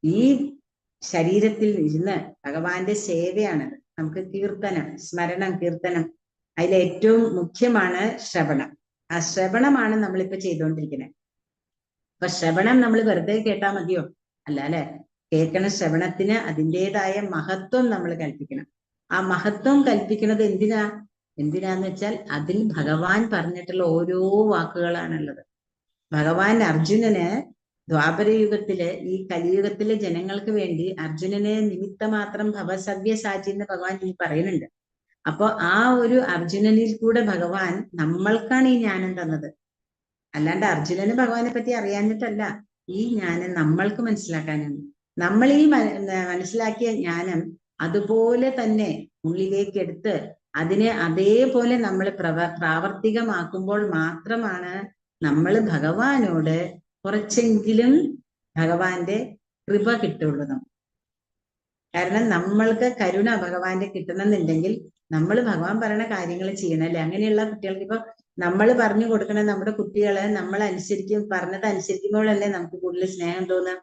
ഈ ശരീരത്തിൽ ഇരുന്ന് ഭഗവാന്റെ സേവയാണ്. നമുക്ക് കീർത്തനം, സ്മരണം, കീർത്തനം, അതിലേറ്റവും മുഖ്യമാണ് ശ്രവണം. ആ ശ്രവണമാണ് നമ്മളിപ്പോ ചെയ്തുകൊണ്ടിരിക്കുന്നത്. അപ്പൊ ശ്രവണം നമ്മൾ വെറുതെ കേട്ടാൽ മതിയോ? അല്ല, അല്ലെ? കേൾക്കണ ശ്രവണത്തിന് അതിൻ്റെതായ മഹത്വം നമ്മൾ കൽപ്പിക്കണം. ആ മഹത്വം കൽപ്പിക്കുന്നത് എന്തിനാന്ന് വെച്ചാൽ അതിൽ ഭഗവാൻ പറഞ്ഞിട്ടുള്ള ഓരോ വാക്കുകളാണുള്ളത്. ഭഗവാൻ അർജുനന് ദ്വാപരയുഗത്തില് ഈ കലിയുഗത്തിലെ ജനങ്ങൾക്ക് വേണ്ടി അർജുനനെ നിമിത്തമാത്രം ഭവസവ്യസാചി എന്ന് ഭഗവാൻ ഈ പറയുന്നുണ്ട്. അപ്പൊ ആ ഒരു അർജുനനിൽ കൂടെ ഭഗവാൻ നമ്മൾക്കാണ് ഈ ജ്ഞാനം തന്നത്. അല്ലാണ്ട് അർജുനന് ഭഗവാനെ പറ്റി അറിയാഞ്ഞിട്ടല്ല, ഈ ജ്ഞാനം നമ്മൾക്ക് മനസ്സിലാക്കാനാണ്. നമ്മൾ ഈ മനസ്സിലാക്കിയ ജ്ഞാനം അതുപോലെ തന്നെ ഉള്ളിലേക്ക് എടുത്ത് അതിനെ അതേപോലെ നമ്മൾ പ്രാവർത്തികമാക്കുമ്പോൾ മാത്രമാണ് നമ്മൾ ഭഗവാനോട് കുറച്ചെങ്കിലും ഭഗവാന്റെ കൃപ കിട്ടുള്ളൂ. കാരണം നമ്മൾക്ക് കരുണ ഭഗവാന്റെ കിട്ടണമെന്നുണ്ടെങ്കിൽ നമ്മൾ ഭഗവാൻ പറയുന്ന കാര്യങ്ങൾ ചെയ്യണം അല്ലെ. അങ്ങനെയുള്ള കുട്ടികൾക്ക് ഇപ്പൊ നമ്മൾ പറഞ്ഞു കൊടുക്കണം, നമ്മുടെ കുട്ടികളെ നമ്മൾ പറഞ്ഞത് അനുസരിക്കുമ്പോഴല്ലേ നമുക്ക് കൂടുതൽ സ്നേഹം തോന്നുക.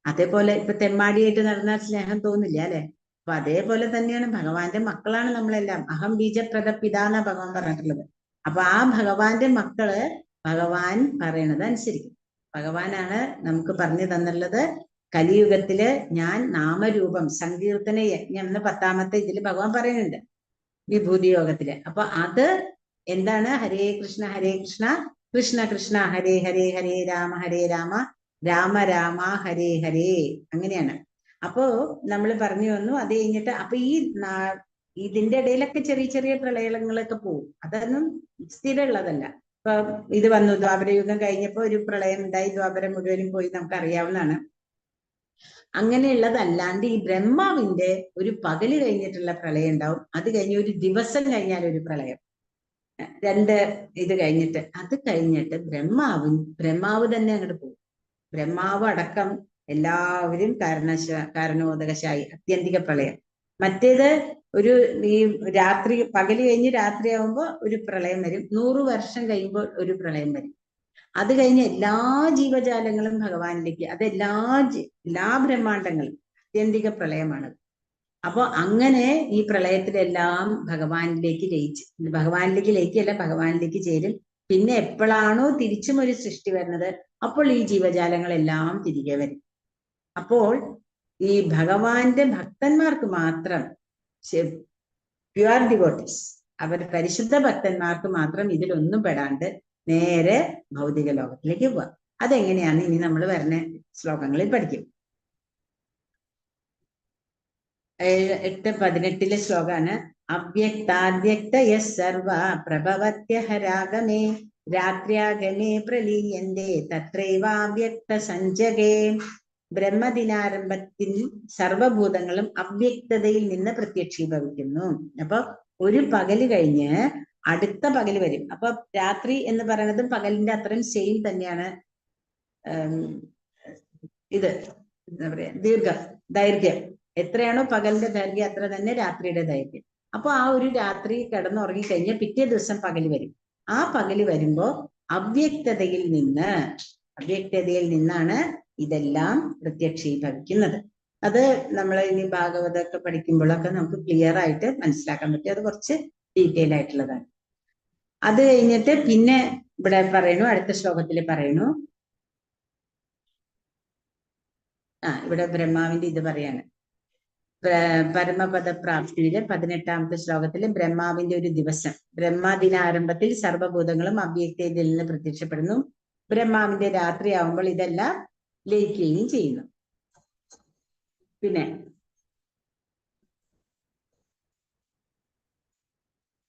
അതേപോലെ ഇപ്പൊ തെമ്മാടിയായിട്ട് നടന്നാൽ സ്നേഹം തോന്നില്ല അല്ലെ. അപ്പൊ അതേപോലെ തന്നെയാണ് ഭഗവാന്റെ മക്കളാണ് നമ്മളെല്ലാം. അഹം ബീജപ്രദ പിതാന്ന ഭഗവാൻ പറഞ്ഞിട്ടുള്ളത്. അപ്പൊ ആ ഭഗവാന്റെ മക്കള് ഭഗവാൻ പറയണത് അനുസരിക്കും. ഭഗവാനാണ് നമുക്ക് പറഞ്ഞു തന്നുള്ളത്. കലിയുഗത്തില് ഞാൻ നാമരൂപം സങ്കീർത്തന യജ്ഞം എന്ന് 10ാമത്തെ ഇതിൽ ഭഗവാൻ പറയുന്നുണ്ട് വിഭൂതി യോഗത്തില്. അപ്പൊ അത് എന്താണ്? ഹരേ കൃഷ്ണ കൃഷ്ണ കൃഷ്ണ ഹരേ ഹരേ ഹരേ രാമ രാമ രാമ ഹരേ ഹരേ, അങ്ങനെയാണ്. അപ്പോ നമ്മൾ പറഞ്ഞു വന്നു. അത് കഴിഞ്ഞിട്ട് അപ്പൊ ഇതിന്റെ ഇടയിലൊക്കെ ചെറിയ ചെറിയ പ്രളയങ്ങളൊക്കെ പോകും. അതൊന്നും സ്ഥിരമുള്ളതല്ല. ഇപ്പൊ ഇത് വന്നു, ദ്വാപരയുഗം കഴിഞ്ഞപ്പോ ഒരു പ്രളയം ഉണ്ടായി, ദ്വാപരം മുഴുവനും പോയി, നമുക്ക് അറിയാവുന്നതാണ്. അങ്ങനെയുള്ളതല്ലാണ്ട് ഈ ബ്രഹ്മാവിന്റെ ഒരു പകല് കഴിഞ്ഞിട്ടുള്ള പ്രളയം ഉണ്ടാവും. അത് കഴിഞ്ഞ് ഒരു ദിവസം കഴിഞ്ഞാൽ ഒരു പ്രളയം, 2 ഇത് കഴിഞ്ഞിട്ട്. അത് കഴിഞ്ഞിട്ട് ബ്രഹ്മാവ് തന്നെ അങ്ങോട്ട് പോകും. ബ്രഹ്മാവ് അടക്കം എല്ലാവരും കാരണോദകശായി അത്യന്തിക പ്രളയം. മറ്റേത് ഒരു ഈ പകല് കഴിഞ്ഞ് രാത്രിയാവുമ്പോൾ ഒരു പ്രളയം വരും. 100 വർഷം കഴിയുമ്പോൾ ഒരു പ്രളയം വരും. അത് കഴിഞ്ഞ് എല്ലാ ജീവജാലങ്ങളും ഭഗവാനിലേക്ക്, അത് എല്ലാ ബ്രഹ്മാണ്ടങ്ങളും അത്യന്തിക പ്രളയമാണ്. അപ്പൊ അങ്ങനെ ഈ പ്രളയത്തിലെല്ലാം ഭഗവാനിലേക്ക് ലയിക്കല്ല, ഭഗവാനിലേക്ക് ചേരും. പിന്നെ എപ്പോഴാണോ തിരിച്ചും ഒരു സൃഷ്ടി വരുന്നത്, അപ്പോൾ ഈ ജീവജാലങ്ങളെല്ലാം തിരികെ വരും. അപ്പോൾ ഈ ഭഗവാന്റെ ഭക്തന്മാർക്ക് മാത്രം, പ്യുവർ ഡിവോട്ടീസ്, അവർ പരിശുദ്ധ ഭക്തന്മാർക്ക് മാത്രം ഇതിലൊന്നും പെടാണ്ട് നേരെ ഭൗതിക ലോകത്തിലേക്ക് പോവാം. അതെങ്ങനെയാണ് ഇനി നമ്മൾ വരുന്ന ശ്ലോകങ്ങളിൽ പഠിക്കും. 8-18 ശ്ലോകാണ്. അവ്യക്താദ്യക്ത സർവ പ്രഭവത്യഹരാഗമേ രാത്ര്യാഗമേ പ്രലീയന്തേ തത്രൈവാവ്യക്ത സഞ്ജകേ. ബ്രഹ്മദിനാരംഭത്തിൽ സർവഭൂതങ്ങളും അവ്യക്തതയിൽ നിന്ന് പ്രത്യക്ഷീഭവിക്കുന്നു. അപ്പൊ ഒരു പകല് കഴിഞ്ഞ് അടുത്ത പകല് വരും. അപ്പൊ രാത്രി എന്ന് പറയുന്നതും പകലിന്റെ അത്രയും സെയിം തന്നെയാണ്. ഇത് എന്താ പറയാ, ദൈർഘ്യം എത്രയാണോ പകലിന്റെ ദൈർഘ്യം അത്ര തന്നെ രാത്രിയുടെ ദൈർഘ്യം. അപ്പൊ ആ ഒരു രാത്രി കിടന്നുറങ്ങി കഴിഞ്ഞാൽ പിറ്റേ ദിവസം പകല് വരും. ആ പകല് വരുമ്പോ അവ്യക്തതയിൽ നിന്നാണ് ഇതെല്ലാം പ്രത്യക്ഷീഭവിക്കുന്നത്. അത് നമ്മൾ ഇനി ഭാഗവതമൊക്കെ പഠിക്കുമ്പോഴൊക്കെ നമുക്ക് ക്ലിയർ ആയിട്ട് മനസ്സിലാക്കാൻ പറ്റും. അത് കുറച്ച് ഡീറ്റെയിൽ ആയിട്ടുള്ളതാണ്. അത് കഴിഞ്ഞിട്ട് പിന്നെ ഇവിടെ പറയണു, അടുത്ത ശ്ലോകത്തിൽ പറയണു, ഇവിടെ ബ്രഹ്മാവിന്റെ ഇത് പറയാണ്. പരമപദ പ്രാപ്തിയിലെ 18ാമത്തെ ശ്ലോകത്തില് ബ്രഹ്മാവിന്റെ ഒരു ദിവസം, ബ്രഹ്മദിനാരംഭത്തിൽ സർവഭൂതങ്ങളും അവ്യക്തതയിൽ നിന്ന് പ്രത്യക്ഷപ്പെടുന്നു. ബ്രഹ്മാവിന്റെ രാത്രിയാവുമ്പോൾ ഇതെല്ലാം ലയിക്കുകയും ചെയ്യുന്നു. പിന്നെ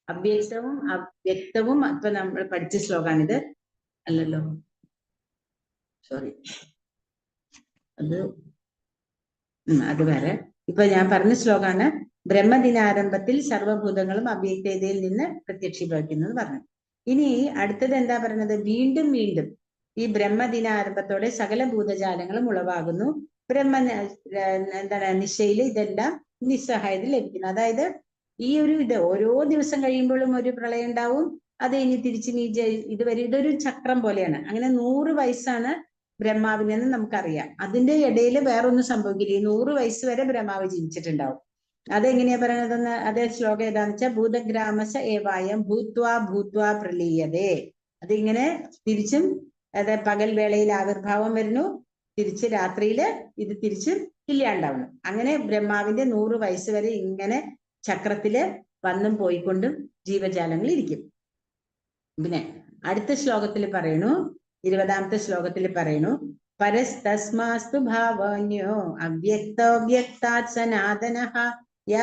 അവ്യക്തവും ഇപ്പൊ നമ്മൾ പഠിച്ച ശ്ലോകാണിത് അല്ലല്ലോ, സോറി, അത് വേറെ. ഇപ്പൊ ഞാൻ പറഞ്ഞ ശ്ലോകാണ് ബ്രഹ്മദിനാരംഭത്തിൽ സർവഭൂതങ്ങളും അവ്യക്തതയിൽ നിന്ന് പ്രത്യക്ഷീഭവിക്കുന്നു എന്ന് പറഞ്ഞു. ഇനി അടുത്തത് എന്താ പറയുന്നത്? വീണ്ടും ഈ ബ്രഹ്മദിനാരംഭത്തോടെ സകല ഭൂതജാലങ്ങളും ഉളവാകുന്നു. നിശയിൽ ഇതെല്ലാം നിസ്സഹായത ലഭിക്കുന്നു. അതായത് ഈ ഒരു ഓരോ ദിവസം കഴിയുമ്പോഴും ഒരു പ്രളയം ഉണ്ടാവും. അത് ഇനി തിരിച്ച് ഇതുവരെ ഇതൊരു ചക്രം പോലെയാണ്. അങ്ങനെ 100 വയസ്സാണ് ബ്രഹ്മാവിനെന്ന് നമുക്കറിയാം. അതിന്റെ ഇടയിൽ വേറൊന്നും സംഭവിക്കില്ല. 100 വയസ്സ് വരെ ബ്രഹ്മാവ് ജീവിച്ചിട്ടുണ്ടാവും. അതെങ്ങനെയാ പറയുന്നതെന്ന് അതേ ശ്ലോകം ഏതാന്ന് വെച്ചാൽ ഭൂതഗ്രാമസ ഏവായം ഭൂത്വാ പ്രലീയതേ. അതിങ്ങനെ തിരിച്ചും പകൽ വേളയിൽ ആവിർഭാവം വരുന്നു, തിരിച്ച് രാത്രിയില് ഇത് തിരിച്ചും ഇല്ലാണ്ടാവുന്നു. അങ്ങനെ ബ്രഹ്മാവിന്റെ 100 വയസ്സ് വരെ ഇങ്ങനെ ചക്രത്തില് വന്നും പോയിക്കൊണ്ടും ജീവജാലങ്ങൾ ഇരിക്കും. പിന്നെ അടുത്ത ശ്ലോകത്തിൽ പറയണു, 20ാമത്തെ ശ്ലോകത്തിൽ പറയണു, പരസ്തസ്മാസ്തു ഭാവന്യോ അവ്യക്തോവ്യക്താത് സനാതനഃ യ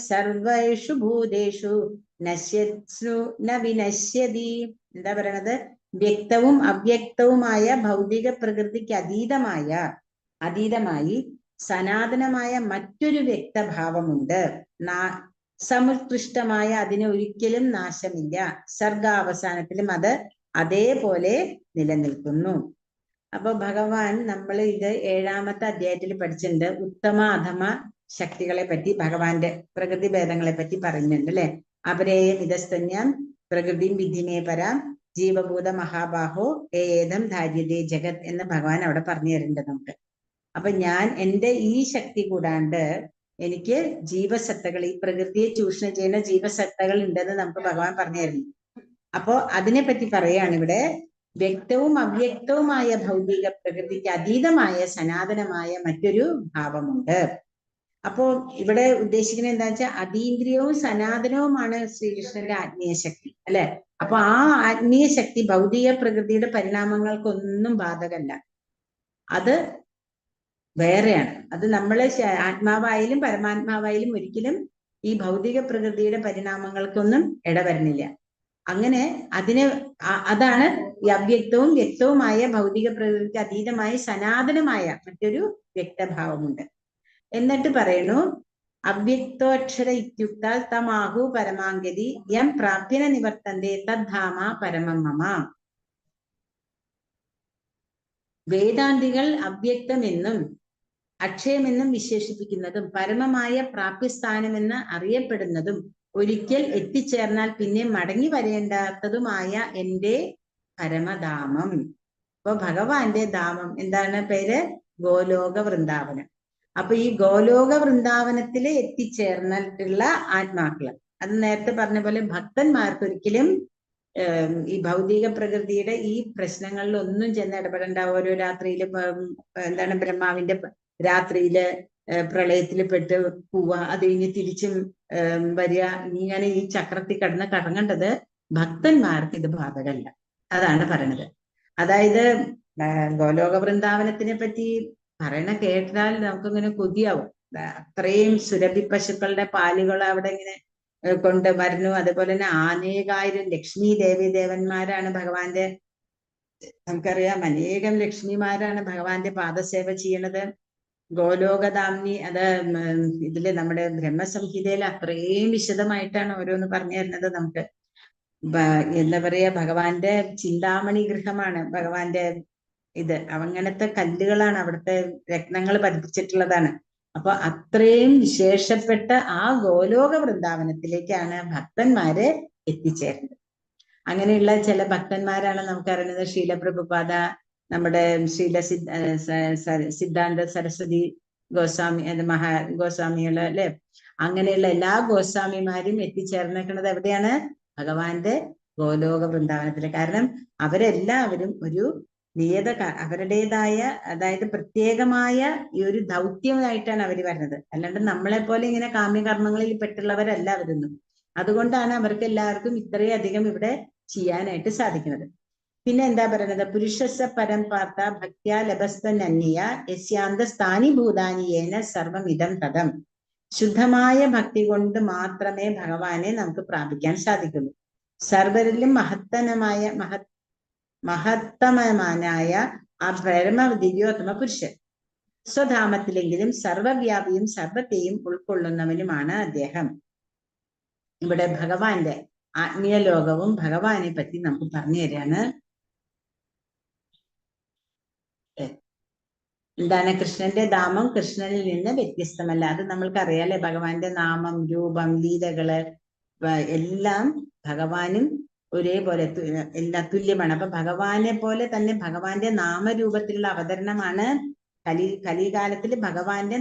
സർവേഷു ഭൂതേഷു നശ്യത്സു ന വിനശ്യതി. എന്താ പറയണത്? വ്യക്തവും അവ്യക്തവുമായ ഭൗതിക പ്രകൃതിക്ക് അതീതമായി സനാതനമായ മറ്റൊരു വ്യക്തഭാവമുണ്ട്. സമുത്കൃഷ്ടമായ അതിന് ഒരിക്കലും നാശമില്ല. സർഗാവസാനത്തിലും അത് അതേപോലെ നിലനിൽക്കുന്നു. അപ്പൊ ഭഗവാൻ, നമ്മൾ ഇത് 7ാമത്തെ അധ്യായത്തിൽ പഠിച്ചിട്ടുണ്ട്. ഉത്തമ അധമ ശക്തികളെ പറ്റി, ഭഗവാന്റെ പ്രകൃതി ഭേദങ്ങളെ പറ്റി പറയുന്നുണ്ട് അല്ലെ. അപരേയം ഇതസ്തന്യാം പ്രകൃതിം വിധിമേ പരാം ജീവഭൂത മഹാബാഹോ ഏതം ധാര്യതേ ജഗത് എന്ന് ഭഗവാൻ അവിടെ പറഞ്ഞു തരുന്നുണ്ട് നമുക്ക്. അപ്പൊ എന്റെ ഈ ശക്തി കൂടാണ്ട് എനിക്ക് ജീവസത്തകൾ, ഈ പ്രകൃതിയെ ചൂഷണം ചെയ്യുന്ന ജീവസത്തകൾ ഉണ്ടെന്ന് നമുക്ക് ഭഗവാൻ പറഞ്ഞു തരുന്നു. അപ്പോ അതിനെപ്പറ്റി പറയാണ് ഇവിടെ. വ്യക്തവും അവ്യക്തവുമായ ഭൗതിക പ്രകൃതിക്ക് അതീതമായ സനാതനമായ മറ്റൊരു ഭാവമുണ്ട്. അപ്പോ ഇവിടെ ഉദ്ദേശിക്കുന്നത് എന്താ വെച്ചാൽ അതീന്ദ്രിയവും സനാതനവുമാണ് ശ്രീകൃഷ്ണന്റെ ആത്മീയ ശക്തി അല്ലെ. അപ്പൊ ആ ആത്മീയ ശക്തി ഭൗതിക പ്രകൃതിയുടെ പരിണാമങ്ങൾക്കൊന്നും ബാധകമല്ല. അത് വേറെയാണ്. അത് നമ്മളെ ആത്മാവായാലും പരമാത്മാവായാലും ഒരിക്കലും ഈ ഭൗതിക പ്രകൃതിയുടെ പരിണാമങ്ങൾക്കൊന്നും ഇടവരുന്നില്ല. അങ്ങനെ അതാണ് ഈ അവ്യക്തവും വ്യക്തവുമായ ഭൗതിക പ്രകൃതിക്ക് അതീതമായി സനാതനമായ മറ്റൊരു വ്യക്തഭാവമുണ്ട്. എന്നിട്ട് പറയുന്നു, അവ്യക്തോക്ഷര ഇത്യുക്താൽ തമാഹു പരമാംഗതി യം പ്രാപ്യന നിവർത്തന്തേ തദ്ധാമ പരമം മമ. വേദാന്തികൾ അവ്യക്തമെന്നും അക്ഷയമെന്നും വിശേഷിപ്പിക്കുന്നതും പരമമായ പ്രാപ്യസ്ഥാനമെന്ന് അറിയപ്പെടുന്നതും ഒരിക്കൽ എത്തിച്ചേർന്നാൽ പിന്നെ മടങ്ങി വരേണ്ടാത്തതുമായ എൻ്റെ പരമധാമം. അപ്പൊ ഭഗവാന്റെ ധാമം എന്താണ്? പേര് ഗോലോക വൃന്ദാവനം. അപ്പൊ ഈ ഗോലോക വൃന്ദാവനത്തിൽ എത്തിച്ചേർന്നിട്ടുള്ള ആത്മാക്കള്, അത് നേരത്തെ പറഞ്ഞ പോലെ ഭക്തന്മാർക്ക് ഒരിക്കലും ഈ ഭൗതിക പ്രകൃതിയുടെ ഈ പ്രശ്നങ്ങളിൽ ഒന്നും ചെന്ന് ഇടപെടേണ്ട. ഓരോ രാത്രിയില് എന്താണ് ബ്രഹ്മാവിന്റെ രാത്രിയില് പ്രളയത്തിൽ പെട്ട് പോവുക, അത് കഴിഞ്ഞ് തിരിച്ചും വരിക, ഇങ്ങനെ ഈ ചക്രത്തിൽ കിടന്ന് കറങ്ങേണ്ടത് ഭക്തന്മാർക്ക് ഇത് ബാധകമല്ല. അതാണ് പറയണത്. അതായത് ഗോലോക വൃന്ദാവനത്തിനെ പറ്റി പറയണ കേട്ടാൽ നമുക്കിങ്ങനെ കൊതിയാവും. അത്രയും സുരഭി പശുക്കളുടെ പാലുകൾ അവിടെ ഇങ്ങനെ കൊണ്ട് വരുന്നു. അതുപോലെ തന്നെ അനേകായിരം ലക്ഷ്മി ദേവി ദേവന്മാരാണ് ഭഗവാന്റെ, നമുക്കറിയാം അനേകം ലക്ഷ്മിമാരാണ് ഭഗവാന്റെ പാദസേവ ചെയ്യണത്. ഗോലോകധാമിനി, അത് ഇതില് നമ്മുടെ ബ്രഹ്മസംഹിതയിൽ അത്രയും വിശദമായിട്ടാണ് ഓരോന്ന് പറഞ്ഞു തരുന്നത് നമുക്ക്. എന്താ പറയാ, ഭഗവാന്റെ ചിന്താമണി ഗൃഹമാണ് ഭഗവാന്റെ ഇത്. അങ്ങനത്തെ കല്ലുകളാണ്, അവിടുത്തെ രത്നങ്ങൾ പതിപ്പിച്ചിട്ടുള്ളതാണ്. അപ്പൊ അത്രയും വിശേഷപ്പെട്ട ആ ഗോലോക വൃന്ദാവനത്തിലേക്കാണ് ഭക്തന്മാര് എത്തിച്ചേരുന്നത്. അങ്ങനെയുള്ള ചില ഭക്തന്മാരാണ് നമുക്കറിയുന്നത്. ശീലപ്രഭുപാദ, നമ്മുടെ സിദ്ധാന്ത സരസ്വതി ഗോസ്വാമി, ഗോസ്വാമികള് അല്ലെ. അങ്ങനെയുള്ള എല്ലാ ഗോസ്വാമിമാരും എത്തിച്ചേർന്നിരിക്കുന്നത് എവിടെയാണ്? ഭഗവാന്റെ ഗോലോക വൃന്ദാവനത്തില്. കാരണം അവരെല്ലാവരും ഒരു അവരുടേതായ, അതായത് പ്രത്യേകമായ ഈ ഒരു ദൗത്യമായിട്ടാണ് അവർ വരുന്നത്. അല്ലാണ്ട് നമ്മളെ പോലെ ഇങ്ങനെ കാമ്യകർമ്മങ്ങളിൽ പെട്ടുള്ളവരല്ല അവരൊന്നും. അതുകൊണ്ടാണ് അവർക്ക് എല്ലാവർക്കും ഇത്രയധികം ഇവിടെ ചെയ്യാനായിട്ട് സാധിക്കുന്നത്. പിന്നെ എന്താ പറയുന്നത്? പുരുഷസ പരം പാർത്ത ഭക്ത്യാ ലഭസ്തന്യ യസ്യാന്ത സ്ഥാനിഭൂതാനിയേന സർവമിതം തദം. ശുദ്ധമായ ഭക്തി കൊണ്ട് മാത്രമേ ഭഗവാനെ നമുക്ക് പ്രാപിക്കാൻ സാധിക്കുള്ളൂ. സർവരിലും മഹത്തമനായ ആ പരമ ദിവ്യോത്തമ പുരുഷൻ സ്വധാമത്തിലെങ്കിലും സർവവ്യാപിയും സർവത്തെയും ഉൾക്കൊള്ളുന്നവനുമാണ് അദ്ദേഹം. ഇവിടെ ഭഗവാന്റെ ആത്മീയ ലോകവും ഭഗവാനെ പറ്റി നമുക്ക് പറഞ്ഞു തരാണ്. എന്താണ്? കൃഷ്ണന്റെ ധാമം കൃഷ്ണനിൽ നിന്ന് വ്യത്യസ്തമല്ല. അത് നമ്മൾക്കറിയാലേ. ഭഗവാന്റെ നാമം, രൂപം, ലീലകള് എല്ലാം ഭഗവാനും ഒരേപോലെ എല്ലാം തുല്യമാണ്. അപ്പൊ ഭഗവാനെ പോലെ തന്നെ ഭഗവാന്റെ നാമരൂപത്തിലുള്ള അവതരണമാണ് കലികാലത്തിൽ ഭഗവാന്റെ